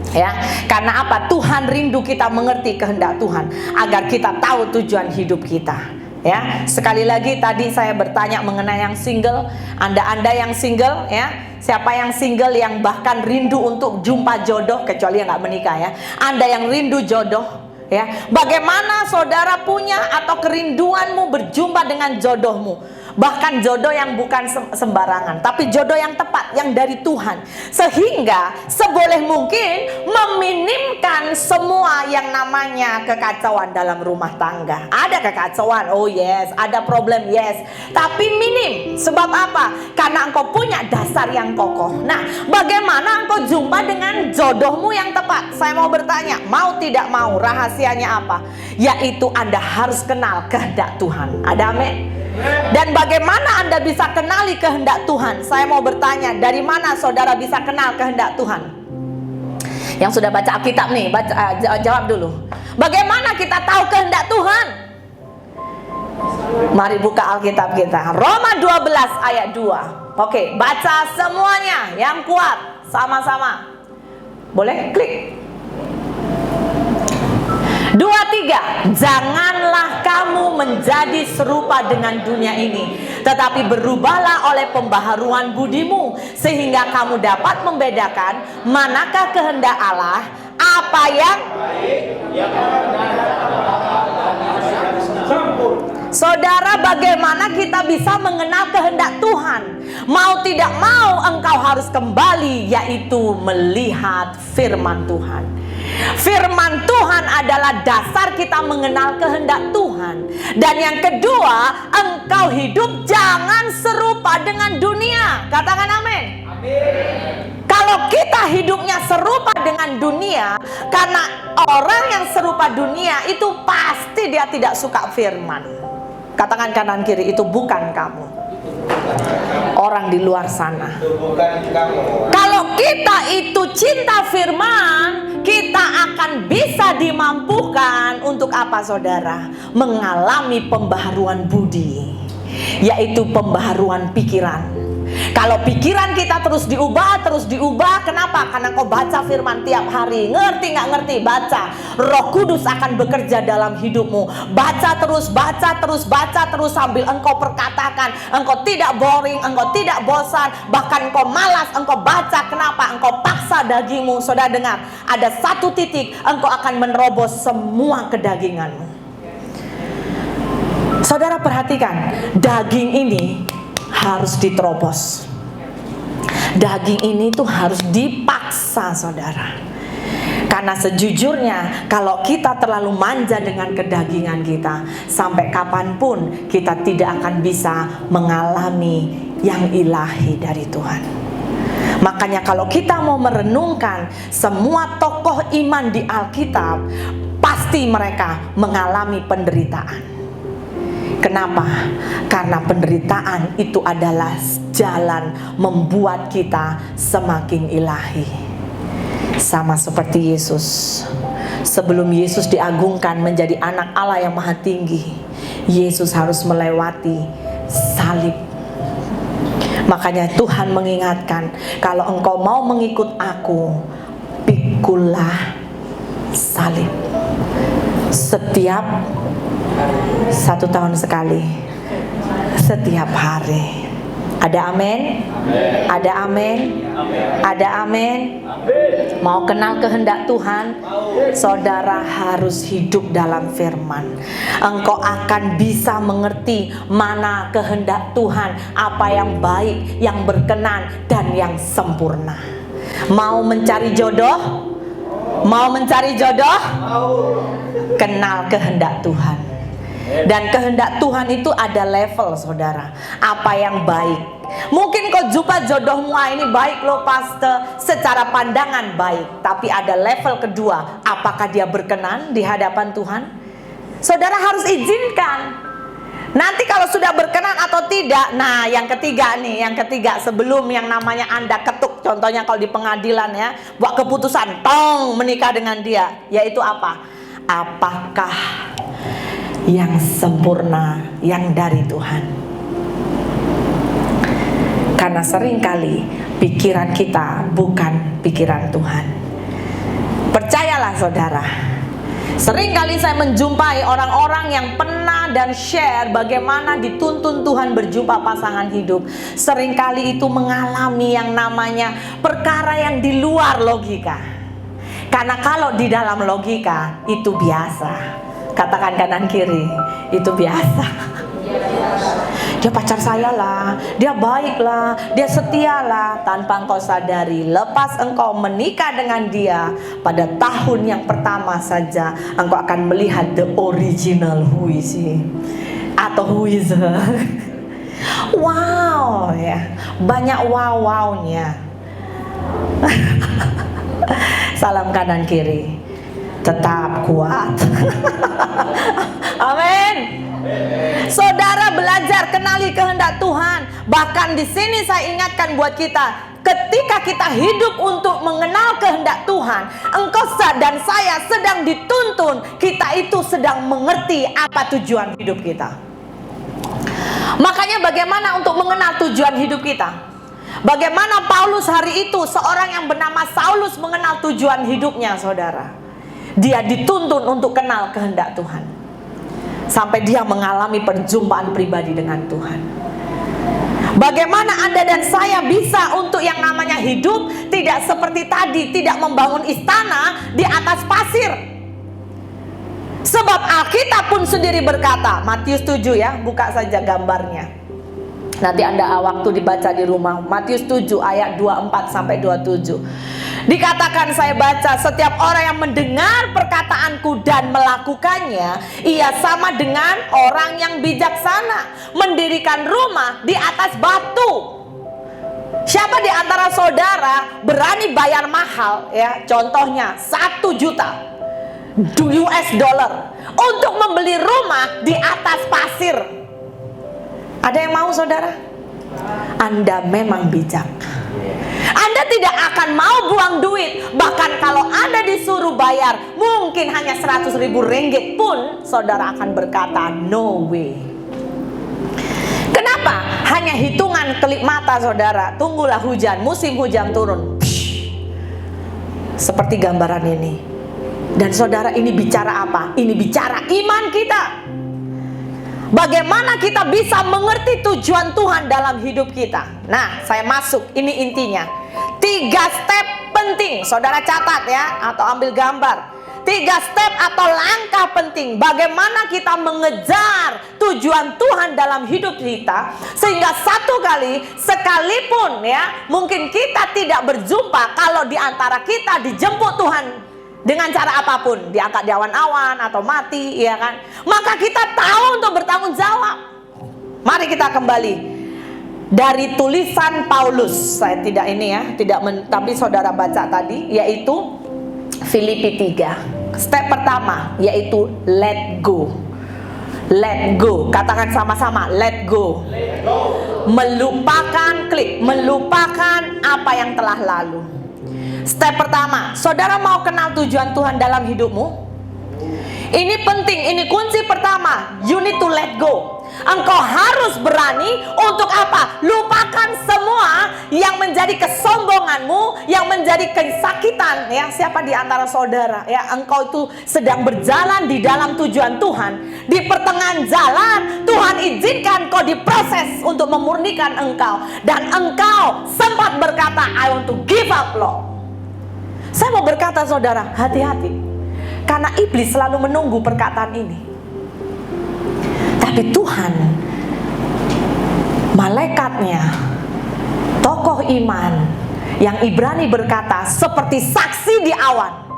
Ya, karena apa? Tuhan rindu kita mengerti kehendak Tuhan agar kita tahu tujuan hidup kita. Ya, sekali lagi tadi saya bertanya mengenai yang single. Anda yang single, ya, siapa yang single yang bahkan rindu untuk jumpa jodoh, kecuali yang nggak menikah ya. Anda yang rindu jodoh, ya, bagaimana saudara punya atau kerinduanmu berjumpa dengan jodohmu? Bahkan jodoh yang bukan sembarangan, tapi jodoh yang tepat, yang dari Tuhan. Sehingga seboleh mungkin meminimkan semua yang namanya kekacauan dalam rumah tangga. Ada kekacauan, oh yes, ada problem, yes, tapi minim. Sebab apa? Karena engkau punya dasar yang kokoh. Nah, bagaimana engkau jumpa dengan jodohmu yang tepat? Saya mau bertanya, mau tidak mau, rahasianya apa? Yaitu Anda harus kenal kehendak Tuhan. Ada amin? Dan bagaimana Anda bisa kenali kehendak Tuhan? Saya mau bertanya, dari mana saudara bisa kenal kehendak Tuhan? Yang sudah baca Alkitab nih, jawab dulu. Bagaimana kita tahu kehendak Tuhan? Mari buka Alkitab kita, Roma 12 ayat 2. Oke, baca semuanya yang kuat, sama-sama. Boleh klik. 2, 3. Janganlah kamu menjadi serupa dengan dunia ini, tetapi berubahlah oleh pembaharuan budimu, sehingga kamu dapat membedakan manakah kehendak Allah, apa yang Saudara, bagaimana kita bisa mengenal kehendak Tuhan? Mau tidak mau engkau harus kembali, yaitu melihat firman Tuhan. Firman Tuhan adalah dasar kita mengenal kehendak Tuhan. Dan yang kedua, engkau hidup jangan serupa dengan dunia. Katakan amin. Kalau kita hidupnya serupa dengan dunia, karena orang yang serupa dunia itu pasti dia tidak suka firman. Katakan kanan kiri, itu bukan kamu. Orang di luar sana. Kalau kita itu cinta firman, kita akan bisa dimampukan untuk apa saudara? Mengalami pembaharuan budi, yaitu pembaharuan pikiran. Kalau pikiran kita terus diubah, kenapa? Karena kau baca firman tiap hari. Ngerti nggak ngerti? Baca. Roh Kudus akan bekerja dalam hidupmu. Baca terus sambil engkau perkatakan. Engkau tidak boring, engkau tidak bosan, bahkan engkau malas, engkau baca. Kenapa? Engkau paksa dagingmu. Saudara dengar, ada satu titik engkau akan menerobos semua kedaginganmu. Saudara perhatikan, daging ini harus diterobos. Daging ini tuh harus dipaksa, saudara. Karena sejujurnya kalau kita terlalu manja dengan kedagingan kita, sampai kapanpun kita tidak akan bisa mengalami yang ilahi dari Tuhan. Makanya kalau kita mau merenungkan semua tokoh iman di Alkitab, pasti mereka mengalami penderitaan. Kenapa? Karena penderitaan itu adalah jalan membuat kita semakin ilahi. Sama seperti Yesus. Sebelum Yesus diagungkan menjadi anak Allah yang maha tinggi, Yesus harus melewati salib. Makanya Tuhan mengingatkan, kalau engkau mau mengikut aku, pikulah salib. Setiap 1 tahun sekali, setiap hari. Ada amin? Ada amin? Ada amin? Mau kenal kehendak Tuhan? Saudara harus hidup dalam firman. Engkau akan bisa mengerti mana kehendak Tuhan, apa yang baik, yang berkenan, dan yang sempurna. Mau mencari jodoh? Mau mencari jodoh? Kenal kehendak Tuhan. Dan kehendak Tuhan itu ada level, saudara. Apa yang baik. Mungkin kau jumpa jodohmu, ini baik loh pastor, secara pandangan baik. Tapi ada level kedua, apakah dia berkenan di hadapan Tuhan? Saudara harus izinkan. Nanti kalau sudah berkenan atau tidak, nah yang ketiga nih, yang ketiga sebelum yang namanya Anda ketuk, contohnya kalau di pengadilan ya, buat keputusan, tong menikah dengan dia, yaitu apa? Apakah yang sempurna yang dari Tuhan? Karena seringkali pikiran kita bukan pikiran Tuhan. Percayalah saudara, seringkali saya menjumpai orang-orang yang pernah dan share bagaimana dituntun Tuhan berjumpa pasangan hidup. Seringkali itu mengalami yang namanya perkara yang di luar logika. Karena kalau di dalam logika itu biasa. Katakan kanan kiri, itu biasa. Dia pacar saya lah, dia baik lah, dia setia lah. Tanpa engkau sadari, lepas engkau menikah dengan dia, pada tahun yang pertama saja engkau akan melihat the original who is he, atau who is her. Wow ya, banyak wow-wownya. Salam kanan kiri, tetap kuat. Amin. Saudara belajar kenali kehendak Tuhan. Bahkan di sini saya ingatkan buat kita, ketika kita hidup untuk mengenal kehendak Tuhan, engkau dan saya sedang dituntun. Kita itu sedang mengerti apa tujuan hidup kita. Makanya bagaimana untuk mengenal tujuan hidup kita? Bagaimana Paulus hari itu, seorang yang bernama Saulus, mengenal tujuan hidupnya, saudara? Dia dituntun untuk kenal kehendak Tuhan, sampai dia mengalami perjumpaan pribadi dengan Tuhan. Bagaimana Anda dan saya bisa untuk yang namanya hidup tidak seperti tadi, tidak membangun istana di atas pasir? Sebab Alkitab pun sendiri berkata, Matius 7 ya, buka saja gambarnya. Nanti Anda waktu dibaca di rumah, Matius 7 ayat 24 sampai 27. Dikatakan, saya baca, setiap orang yang mendengar perkataanku dan melakukannya, ia sama dengan orang yang bijaksana mendirikan rumah di atas batu. Siapa di antara saudara berani bayar mahal ya, contohnya 1 juta US dollar untuk membeli rumah di atas pasir? Ada yang mau, saudara? Anda memang bijak. Anda tidak akan mau buang duit. Bahkan kalau Anda disuruh bayar mungkin hanya 100.000 ringgit pun, saudara akan berkata no way. Kenapa? Hanya hitungan kelip mata, saudara. Tunggulah hujan, musim hujan turun. Seperti gambaran ini. Dan saudara, ini bicara apa? Ini bicara iman kita. Bagaimana kita bisa mengerti tujuan Tuhan dalam hidup kita? Nah, saya masuk, ini intinya. 3 step penting, saudara catat ya, atau ambil gambar. 3 step atau langkah penting bagaimana kita mengejar tujuan Tuhan dalam hidup kita, sehingga satu kali sekalipun ya, mungkin kita tidak berjumpa, kalau di antara kita dijemput Tuhan dengan cara apapun, diangkat di awan-awan atau mati, ya kan? Maka kita tahu untuk bertanggung jawab. Mari kita kembali dari tulisan Paulus. Saya tidak ini ya, tapi saudara baca tadi, yaitu Filipi 3. Step pertama yaitu let go. let go. Katakan sama-sama, let go. Melupakan, melupakan apa yang telah lalu. Step pertama, saudara mau kenal tujuan Tuhan dalam hidupmu? Ini penting, ini kunci pertama. You need to let go. Engkau harus berani untuk apa? Lupakan semua yang menjadi kesombonganmu, yang menjadi kesakitan. Ya, siapa di antara saudara? Ya, engkau itu sedang berjalan di dalam tujuan Tuhan. Di pertengahan jalan, Tuhan izinkan kau diproses untuk memurnikan engkau. Dan engkau sempat berkata, I want to give up, Lord. Saya mau berkata saudara, hati-hati. Karena iblis selalu menunggu perkataan ini. Tapi Tuhan, malaikatnya, tokoh iman yang Ibrani berkata seperti saksi di awan,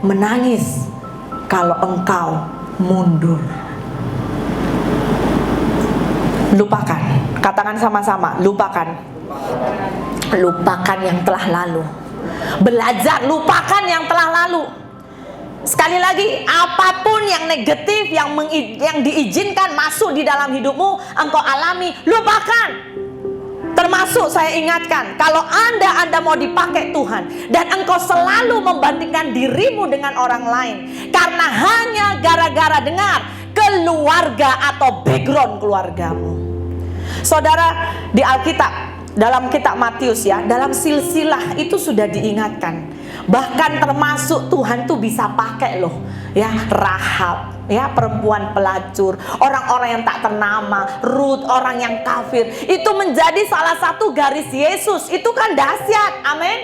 menangis kalau engkau mundur. Lupakan, katakan sama-sama, lupakan. Lupakan yang telah lalu. Belajar lupakan yang telah lalu. Sekali lagi, apapun yang negatif yang diizinkan masuk di dalam hidupmu, engkau alami, lupakan. Termasuk saya ingatkan, kalau Anda mau dipakai Tuhan dan engkau selalu membandingkan dirimu dengan orang lain karena hanya gara-gara dengar keluarga atau background keluargamu. Saudara, di Alkitab, dalam kitab Matius ya, dalam silsilah itu sudah diingatkan. Bahkan termasuk Tuhan tuh bisa pakai loh, ya, Rahab, ya, perempuan pelacur, orang-orang yang tak ternama, Rut, orang yang kafir, itu menjadi salah satu garis Yesus. Itu kan dahsyat, amin.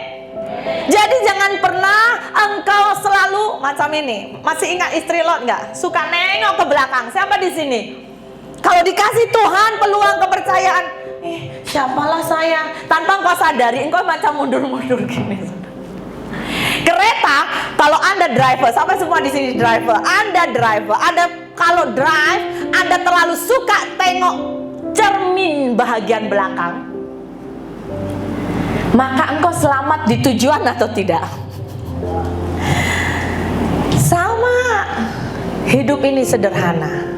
Jadi jangan pernah engkau selalu macam ini. Masih ingat istri Lot nggak? Suka nengok ke belakang. Siapa di sini? Kalau dikasih Tuhan peluang kepercayaan, siapalah saya? Tanpa engkau sadari, engkau macam mundur-mundur gini. Kereta, kalau Anda driver, sampai semua di sini driver, Anda driver, Anda kalau drive, Anda terlalu suka tengok cermin bahagian belakang, maka engkau selamat di tujuan atau tidak? Sama, hidup ini sederhana.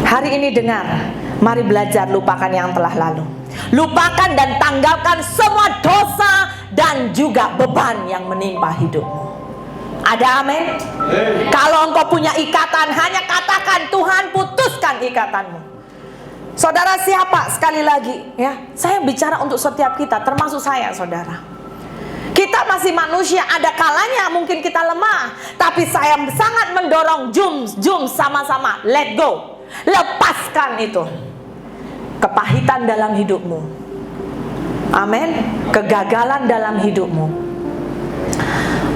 Hari ini dengar, mari belajar lupakan yang telah lalu. Lupakan dan tanggalkan semua dosa dan juga beban yang menimpa hidupmu. Ada amin? Kalau engkau punya ikatan, hanya katakan, Tuhan putuskan ikatanmu. Saudara siapa? Sekali lagi ya, saya bicara untuk setiap kita, termasuk saya saudara. Kita masih manusia, ada kalanya mungkin kita lemah. Tapi saya sangat mendorong, jum sama-sama, let go. Lepaskan itu kepahitan dalam hidupmu, amin. Kegagalan dalam hidupmu,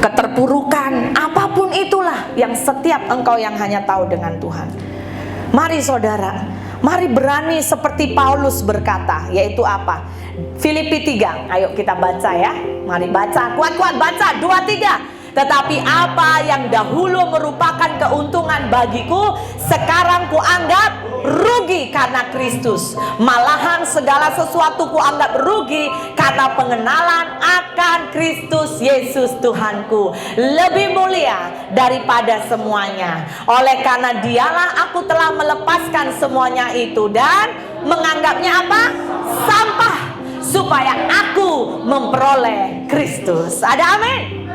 keterpurukan, apapun itulah yang setiap engkau yang hanya tahu dengan Tuhan. Mari saudara, mari berani seperti Paulus berkata, yaitu apa? Filipi 3, ayo kita baca ya. Mari baca, kuat-kuat baca, 2-3. Tetapi apa yang dahulu merupakan keuntungan bagiku, sekarang kuanggap rugi karena Kristus. Malahan segala sesuatu kuanggap rugi karena pengenalan akan Kristus Yesus Tuhanku, lebih mulia daripada semuanya. Oleh karena dialah aku telah melepaskan semuanya itu dan menganggapnya apa? Sampah, supaya aku memperoleh Kristus. Ada amin?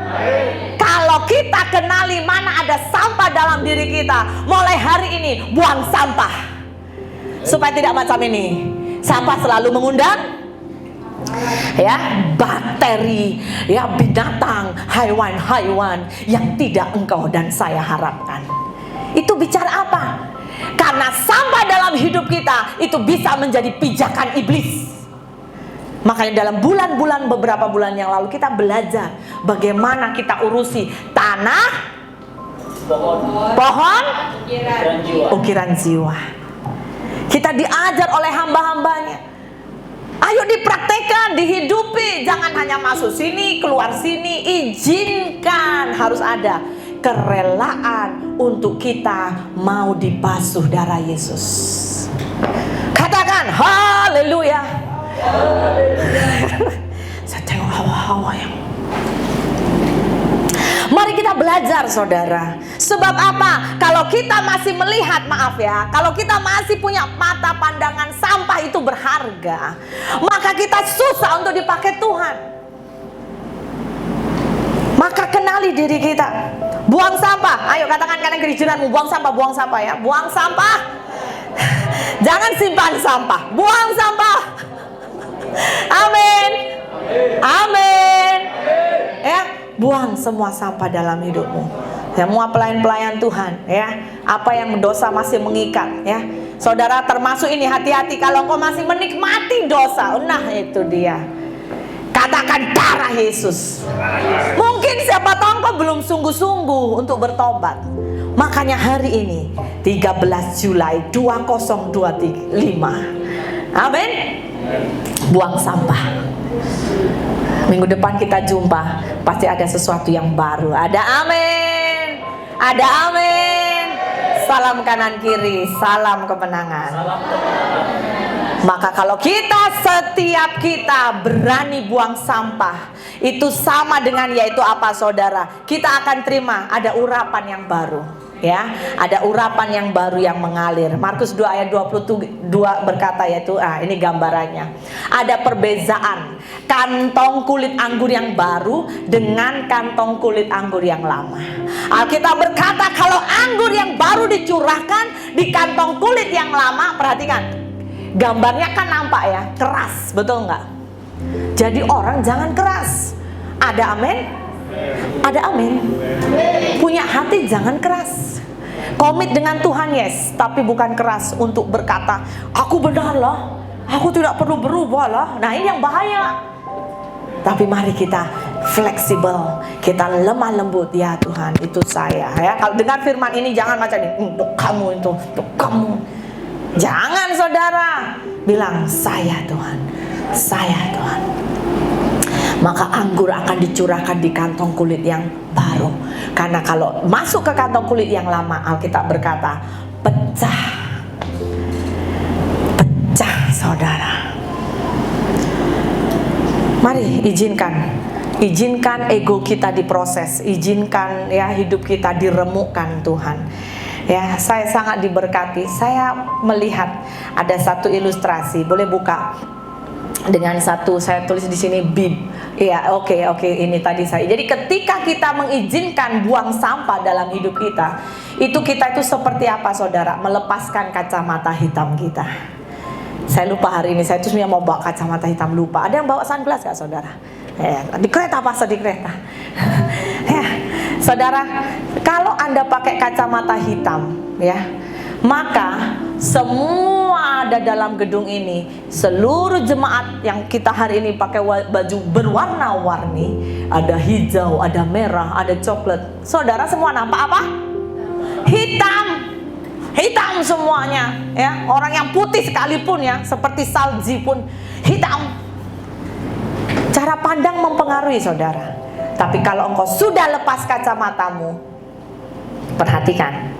Kalau kita kenali mana ada sampah dalam diri kita, mulai hari ini buang sampah. Supaya tidak macam ini, sampah selalu mengundang ya bakteri, ya binatang, haiwan-haiwan yang tidak engkau dan saya harapkan. Itu bicara apa? Karena sampah dalam hidup kita itu bisa menjadi pijakan iblis. Makanya dalam bulan-bulan, beberapa bulan yang lalu kita belajar bagaimana kita urusi tanah, pohon, ukiran jiwa. Kita diajar oleh hamba-hambanya. Ayo dipraktekkan, dihidupi. Jangan hanya masuk sini, keluar sini. Izinkan, harus ada kerelaan untuk kita mau dibasuh darah Yesus. Katakan haleluya. Saya tengok hawa-hawa yang Mari kita belajar, saudara. Sebab apa? Kalau kita masih melihat, maaf ya, kalau kita masih punya mata pandangan sampah itu berharga, maka kita susah untuk dipakai Tuhan. Maka kenali diri kita. Buang sampah. Ayo katakan kanan kiri jiranmu, buang sampah ya. Buang sampah. Jangan simpan sampah. Buang sampah. Amin. Amin. Ya, buang semua sampah dalam hidupmu. Semua pelayan-pelayan Tuhan, ya. Apa yang dosa masih mengikat, ya. Saudara, termasuk ini, hati-hati kalau engkau masih menikmati dosa. Nah, itu dia. Katakan darah Yesus. Mungkin siapa tahu engkau belum sungguh-sungguh untuk bertobat. Makanya hari ini 13 Julai 2025. Amin. Buang sampah. Minggu depan kita jumpa, pasti ada sesuatu yang baru. Ada amin. Ada amin. Salam kanan kiri, salam kemenangan. Maka kalau setiap kita berani buang sampah, itu sama dengan yaitu apa, saudara? Kita akan terima ada urapan yang baru, ya. Ada urapan yang baru yang mengalir. Markus 2 ayat 22 berkata, yaitu ini gambarannya. Ada perbezaan kantong kulit anggur yang baru dengan kantong kulit anggur yang lama. Alkitab berkata kalau anggur yang baru dicurahkan di kantong kulit yang lama, perhatikan, gambarnya kan nampak ya, keras, betul nggak? Jadi orang jangan keras. Ada amin? Ada amin. Punya hati jangan keras. Komit dengan Tuhan, yes, tapi bukan keras untuk berkata, aku benar loh, aku tidak perlu berubah loh. Nah, ini yang bahaya. Tapi mari kita fleksibel, kita lemah lembut. Ya Tuhan, itu saya, ya. Kalau dengar firman ini jangan macam ini, untuk kamu itu, untuk kamu. Jangan, saudara. Bilang, saya Tuhan, saya Tuhan. Maka anggur akan dicurahkan di kantong kulit yang baru. Karena kalau masuk ke kantong kulit yang lama, Alkitab berkata, pecah. Pecah, saudara. Mari izinkan ego kita diproses, izinkan ya hidup kita diremukkan Tuhan. Ya, saya sangat diberkati. Saya melihat ada satu ilustrasi, boleh buka dengan satu, saya tulis di sini bib. Iya, oke, ini tadi saya. Jadi ketika kita mengizinkan buang sampah dalam hidup kita, itu kita itu seperti apa, saudara? Melepaskan kacamata hitam kita. Saya lupa hari ini, saya tuh sebenarnya mau bawa kacamata hitam, lupa. Ada yang bawa sunglass gak, saudara? Ya, di kereta, pas di kereta. Ya, saudara, kalau Anda pakai kacamata hitam, ya, maka semua ada dalam gedung ini, seluruh jemaat yang kita hari ini pakai baju berwarna-warni, ada hijau, ada merah, ada coklat. Saudara semua nampak apa? Hitam. Hitam semuanya, ya. Orang yang putih sekalipun, ya, seperti salji pun hitam. Cara pandang mempengaruhi, saudara. Tapi kalau engkau sudah lepas kacamatamu, perhatikan,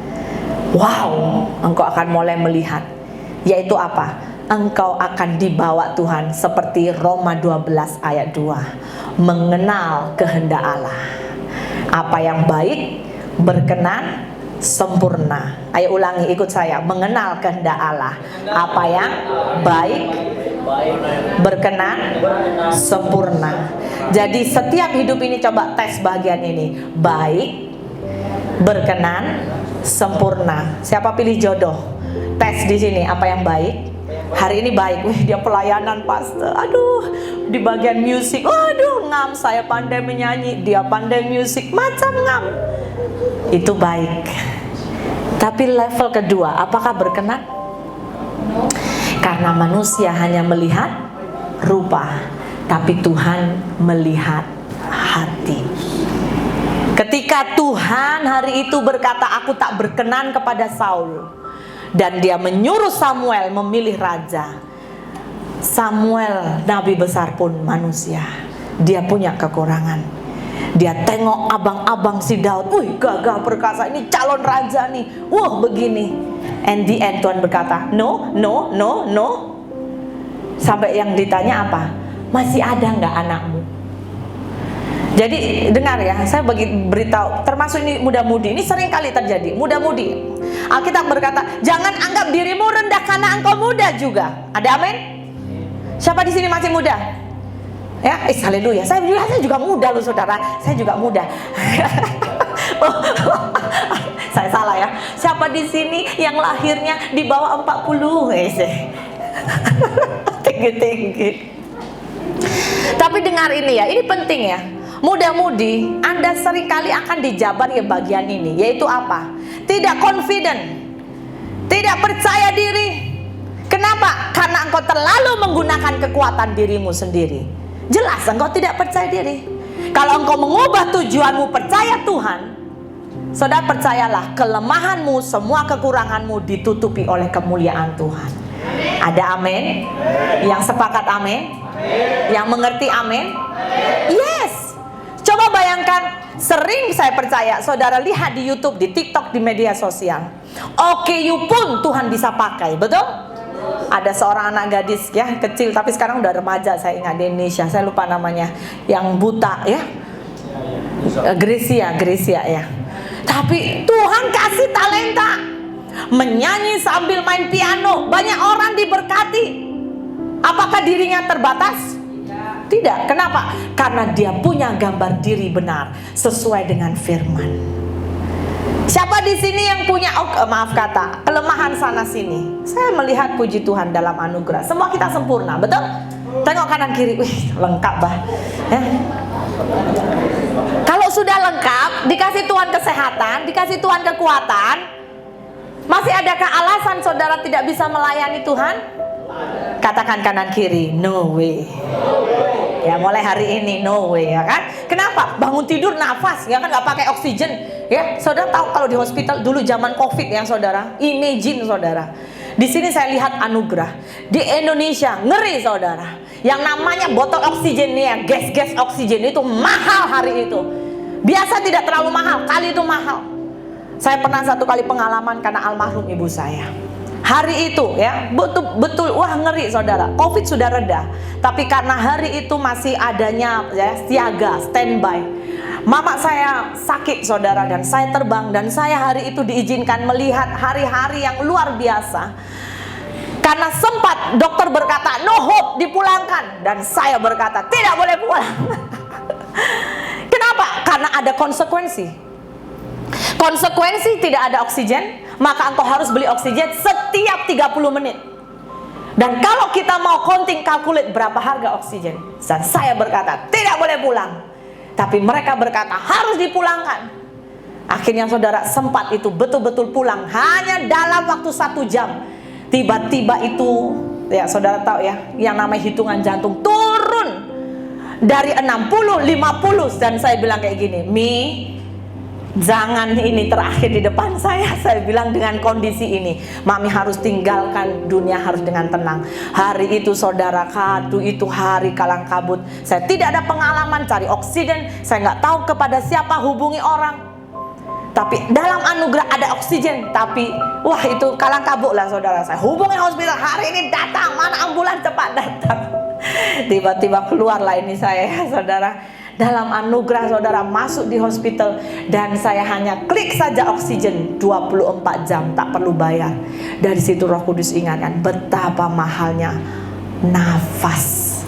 wow, engkau akan mulai melihat, yaitu apa? Engkau akan dibawa Tuhan seperti Roma 12 ayat 2, mengenal kehendak Allah, apa yang baik, berkenan, sempurna. Ayo ulangi, ikut saya. Mengenal kehendak Allah, apa yang baik, berkenan, sempurna. Jadi setiap hidup ini coba tes bagian ini. Baik, berkenan, sempurna. Siapa pilih jodoh? Tes di sini, apa yang baik? Hari ini baik, wih dia pelayanan pastor. Aduh, di bagian musik, waduh ngam, saya pandai menyanyi, dia pandai musik, macam ngam. Itu baik. Tapi level kedua, apakah berkenan? Karena manusia hanya melihat rupa, tapi Tuhan melihat hati. Ketika Tuhan hari itu berkata, aku tak berkenan kepada Saul, dan dia menyuruh Samuel memilih raja. Samuel nabi besar pun manusia, dia punya kekurangan. Dia tengok abang-abang si Daud, wih gagah perkasa, ini calon raja nih, wah begini. And the end Tuhan berkata, no. Sampai yang ditanya apa? Masih ada nggak anakmu? Jadi dengar ya, saya beritahu, termasuk ini muda-mudi, ini sering kali terjadi, muda-mudi. Alkitab berkata, jangan anggap dirimu rendah karena engkau muda juga. Ada amin? Siapa di sini masih muda? Ya, haleluya. Saya juga muda loh saudara, saya juga muda. Saya salah ya. Siapa di sini yang lahirnya di bawah 40? Tinggi-tinggi. Tapi dengar ini ya, ini penting ya. Muda-mudi, Anda seringkali akan dijabar ya bagian ini, yaitu apa? Tidak confident, tidak percaya diri. Kenapa? Karena engkau terlalu menggunakan kekuatan dirimu sendiri. Jelas engkau tidak percaya diri. Kalau engkau mengubah tujuanmu percaya Tuhan, saudara percayalah, kelemahanmu, semua kekuranganmu ditutupi oleh kemuliaan Tuhan. Ada amin? Yang sepakat amin? Yang mengerti amin? Yes. Coba bayangkan, sering saya percaya, saudara lihat di YouTube, di TikTok, di media sosial. OKU pun Tuhan bisa pakai, betul? Ada seorang anak gadis ya, kecil, tapi sekarang udah remaja, saya ingat di Indonesia, saya lupa namanya, yang buta ya, Grecia ya. Tapi Tuhan kasih talenta, menyanyi sambil main piano, banyak orang diberkati. Apakah dirinya terbatas? Tidak. Kenapa? Karena dia punya gambar diri benar sesuai dengan firman. Siapa di sini yang punya kelemahan sana sini? Saya melihat puji Tuhan dalam anugerah. Semua kita sempurna, betul? Tengok kanan kiri, wih lengkap bah. Ya. Kalau sudah lengkap, dikasih Tuhan kesehatan, dikasih Tuhan kekuatan, masih adakah alasan saudara tidak bisa melayani Tuhan? Katakan kanan kiri, no way. Ya mulai hari ini no way ya kan? Kenapa? Bangun tidur nafas ya kan, nggak pakai oksigen ya. Saudara tahu kalau di hospital dulu zaman COVID ya saudara, imagine saudara. Di sini saya lihat anugerah. Di Indonesia ngeri saudara. Yang namanya botol oksigen nih ya, gas oksigen itu mahal hari itu. Biasa tidak terlalu mahal, kali itu mahal. Saya pernah satu kali pengalaman karena almarhum ibu saya. Hari itu ya, betul wah ngeri saudara. Covid sudah reda, tapi karena hari itu masih adanya ya siaga, standby. Mama saya sakit saudara, dan saya terbang, dan saya hari itu diizinkan melihat hari-hari yang luar biasa. Karena sempat dokter berkata no hope, dipulangkan, dan saya berkata tidak boleh pulang. Kenapa? Karena ada konsekuensi. Konsekuensi tidak ada oksigen, maka engkau harus beli oksigen setiap 30 menit. Dan kalau kita mau counting calculate berapa harga oksigen, dan saya berkata tidak boleh pulang, tapi mereka berkata harus dipulangkan. Akhirnya saudara sempat itu betul-betul pulang hanya dalam waktu 1 jam. Tiba-tiba itu ya saudara tahu ya, yang namanya hitungan jantung turun dari 60, 50. Dan saya bilang kayak gini, Mi, jangan ini terakhir di depan saya bilang dengan kondisi ini. Mami harus tinggalkan dunia harus dengan tenang. Hari itu saudara, itu hari kalang kabut. Saya tidak ada pengalaman cari oksigen, saya nggak tahu kepada siapa hubungi orang. Tapi dalam anugerah ada oksigen. Tapi wah itu kalang kabut lah saudara. Saya hubungi hospital, hari ini datang, mana ambulan cepat datang. Tiba-tiba keluarlah ini saya saudara. Dalam anugerah saudara masuk di hospital, dan saya hanya klik saja oksigen 24 jam, tak perlu bayar. Dari situ Roh Kudus ingatkan betapa mahalnya nafas.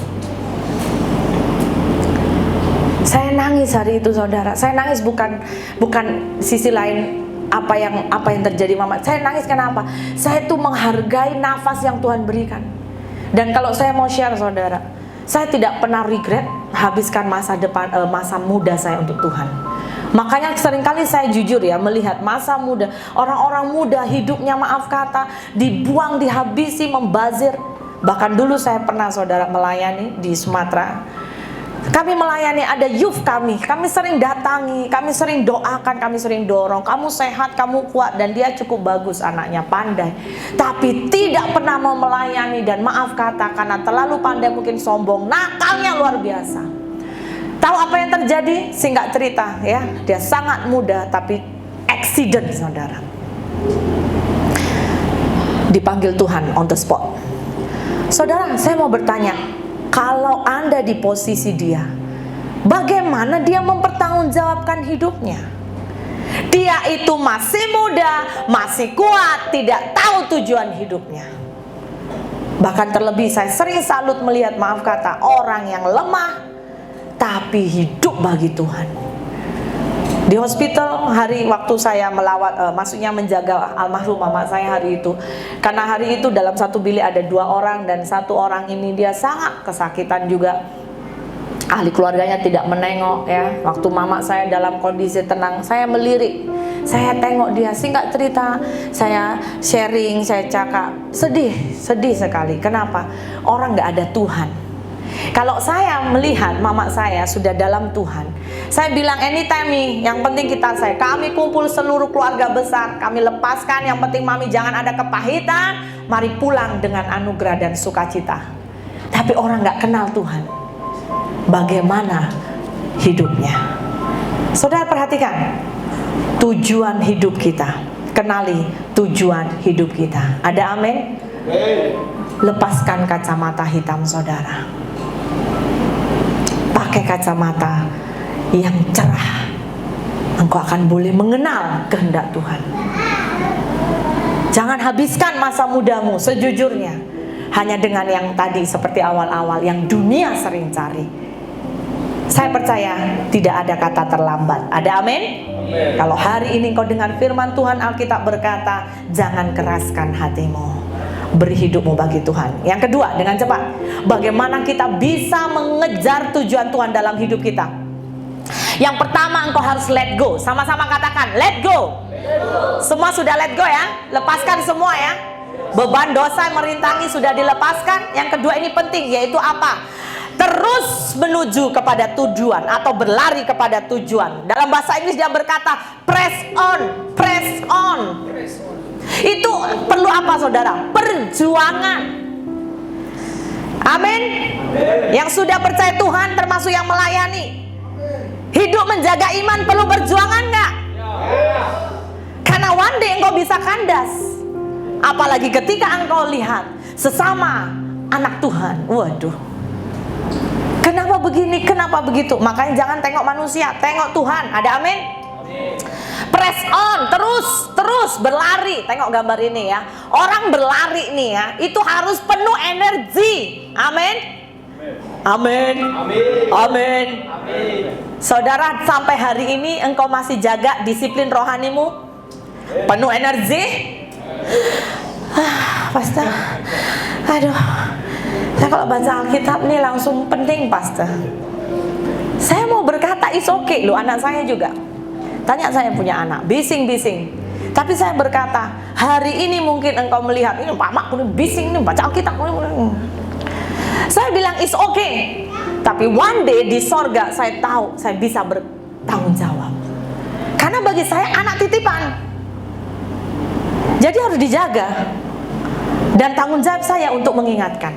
Saya nangis hari itu saudara. Saya nangis bukan sisi lain apa yang terjadi mama. Saya nangis kenapa? Saya tuh menghargai nafas yang Tuhan berikan. Dan kalau saya mau share saudara, saya tidak pernah regret habiskan masa muda saya untuk Tuhan. Makanya seringkali saya jujur ya melihat masa muda, orang-orang muda hidupnya maaf kata dibuang, dihabisi, membazir. Bahkan dulu saya pernah saudara melayani di Sumatera. Kami melayani, ada youth kami sering datangi, kami sering doakan, kami sering dorong, kamu sehat, kamu kuat, dan dia cukup bagus anaknya, pandai. Tapi tidak pernah mau melayani, dan maaf kata karena terlalu pandai mungkin sombong, nakalnya luar biasa. Tahu apa yang terjadi? Singkat cerita ya, dia sangat muda tapi accident saudara. Dipanggil Tuhan on the spot. Saudara, saya mau bertanya, kalau Anda di posisi dia, bagaimana dia mempertanggungjawabkan hidupnya. Dia itu masih muda, masih kuat, tidak tahu tujuan hidupnya. Bahkan terlebih saya sering salut melihat, maaf kata, orang yang lemah tapi hidup bagi Tuhan. Di hospital hari waktu saya melawat, maksudnya menjaga almarhum mama saya hari itu. Karena hari itu dalam satu bilik ada 2 orang, dan 1 orang ini dia sangat kesakitan juga. Ahli keluarganya tidak menengok ya. Waktu mama saya dalam kondisi tenang, saya melirik, saya tengok dia, singkat cerita, saya sharing, saya cakap, sedih sekali. Kenapa? Orang nggak ada Tuhan. Kalau saya melihat mama saya sudah dalam Tuhan, saya bilang anytime nih, yang penting kami kumpul seluruh keluarga besar, kami lepaskan, yang penting mami jangan ada kepahitan, mari pulang dengan anugerah dan sukacita. Tapi orang nggak kenal Tuhan, bagaimana hidupnya? Saudara perhatikan, tujuan hidup kita, kenali tujuan hidup kita. Ada amin? Lepaskan kacamata hitam saudara, pakai kacamata yang cerah. Engkau akan boleh mengenal kehendak Tuhan. Jangan habiskan masa mudamu sejujurnya hanya dengan yang tadi seperti awal-awal yang dunia sering cari. Saya percaya tidak ada kata terlambat. Ada amin? Amen. Kalau hari ini kau dengar firman Tuhan, Alkitab berkata, jangan keraskan hatimu, beri hidupmu bagi Tuhan. Yang kedua, dengan cepat, bagaimana kita bisa mengejar tujuan Tuhan dalam hidup kita? Yang pertama, engkau harus let go. Sama-sama katakan, let go. Semua sudah let go ya? Lepaskan semua ya? Beban dosa yang merintangi sudah dilepaskan. Yang kedua ini penting, yaitu apa? Terus menuju kepada tujuan atau berlari kepada tujuan. Dalam bahasa Inggris dia berkata press on, press on. Itu perlu apa saudara? Perjuangan. Amin. Yang sudah percaya Tuhan termasuk yang melayani, hidup menjaga iman perlu perjuangan nggak? Karena one day engkau bisa kandas. Apalagi ketika engkau lihat sesama anak Tuhan, waduh, kenapa begini, kenapa begitu? Makanya jangan tengok manusia, tengok Tuhan. Ada amin? Press on, terus berlari. Tengok gambar ini ya. Orang berlari nih ya, itu harus penuh energi. Amin? Amin. Amin. Saudara, sampai hari ini engkau masih jaga disiplin rohanimu? Penuh energi? Pastor, aduh, saya kalau baca Alkitab nih langsung penting, Pastor. Saya mau berkata it's okay loh, anak saya juga. Tanya saya punya anak, bising-bising. Tapi saya berkata, hari ini mungkin engkau melihat, ini Pak Mak bising nih baca Alkitab. Saya bilang it's okay. Tapi one day di sorga saya tahu saya bisa bertanggung jawab. Karena bagi saya anak titipan. Jadi harus dijaga. Dan tanggung jawab saya untuk mengingatkan.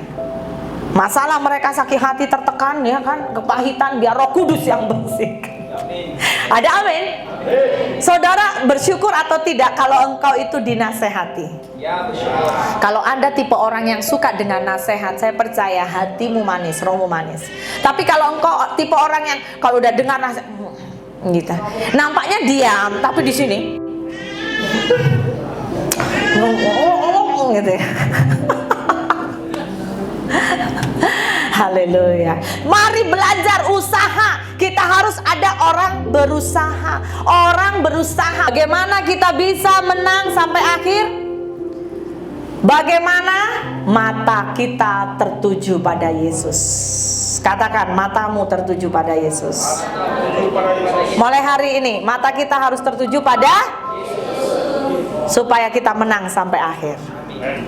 Masalah mereka sakit hati, tertekan ya kan, kepahitan, biar Roh Kudus yang bersihkan. Ada amin? Saudara bersyukur atau tidak kalau engkau itu dinasehati? Kalau Anda tipe orang yang suka dengan nasihat, saya percaya hatimu manis, rohmu manis. Tapi kalau engkau tipe orang yang kalau udah dengar nasihat gitu, nampaknya diam, tapi di sini gitu ya. Haleluya. Mari belajar usaha. Kita harus ada orang berusaha. Orang berusaha. Bagaimana kita bisa menang sampai akhir? Bagaimana mata kita tertuju pada Yesus. Katakan, matamu tertuju pada Yesus. Mulai hari ini mata kita harus tertuju pada supaya kita menang sampai akhir.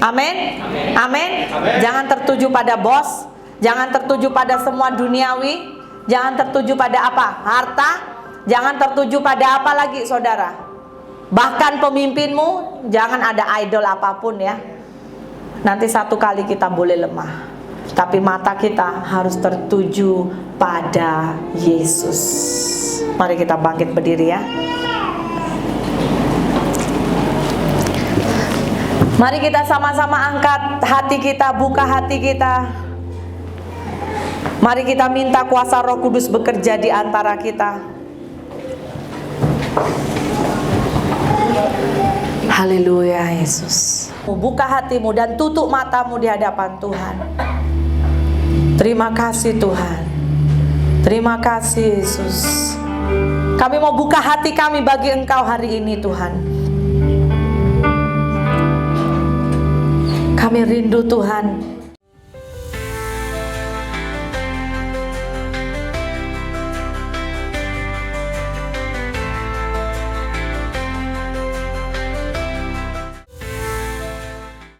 Amin. Amin. Jangan tertuju pada bos, jangan tertuju pada semua duniawi, jangan tertuju pada apa? Harta, jangan tertuju pada apa lagi saudara? Bahkan pemimpinmu, jangan ada idol apapun ya. Nanti satu kali kita boleh lemah, tapi mata kita harus tertuju pada Yesus. Mari kita bangkit berdiri ya. Mari kita sama-sama angkat hati kita, buka hati kita. Mari kita minta kuasa Roh Kudus bekerja di antara kita. Haleluya Yesus. Buka hatimu dan tutup matamu di hadapan Tuhan. Terima kasih Tuhan. Terima kasih Yesus. Kami mau buka hati kami bagi Engkau hari ini Tuhan. Kami rindu Tuhan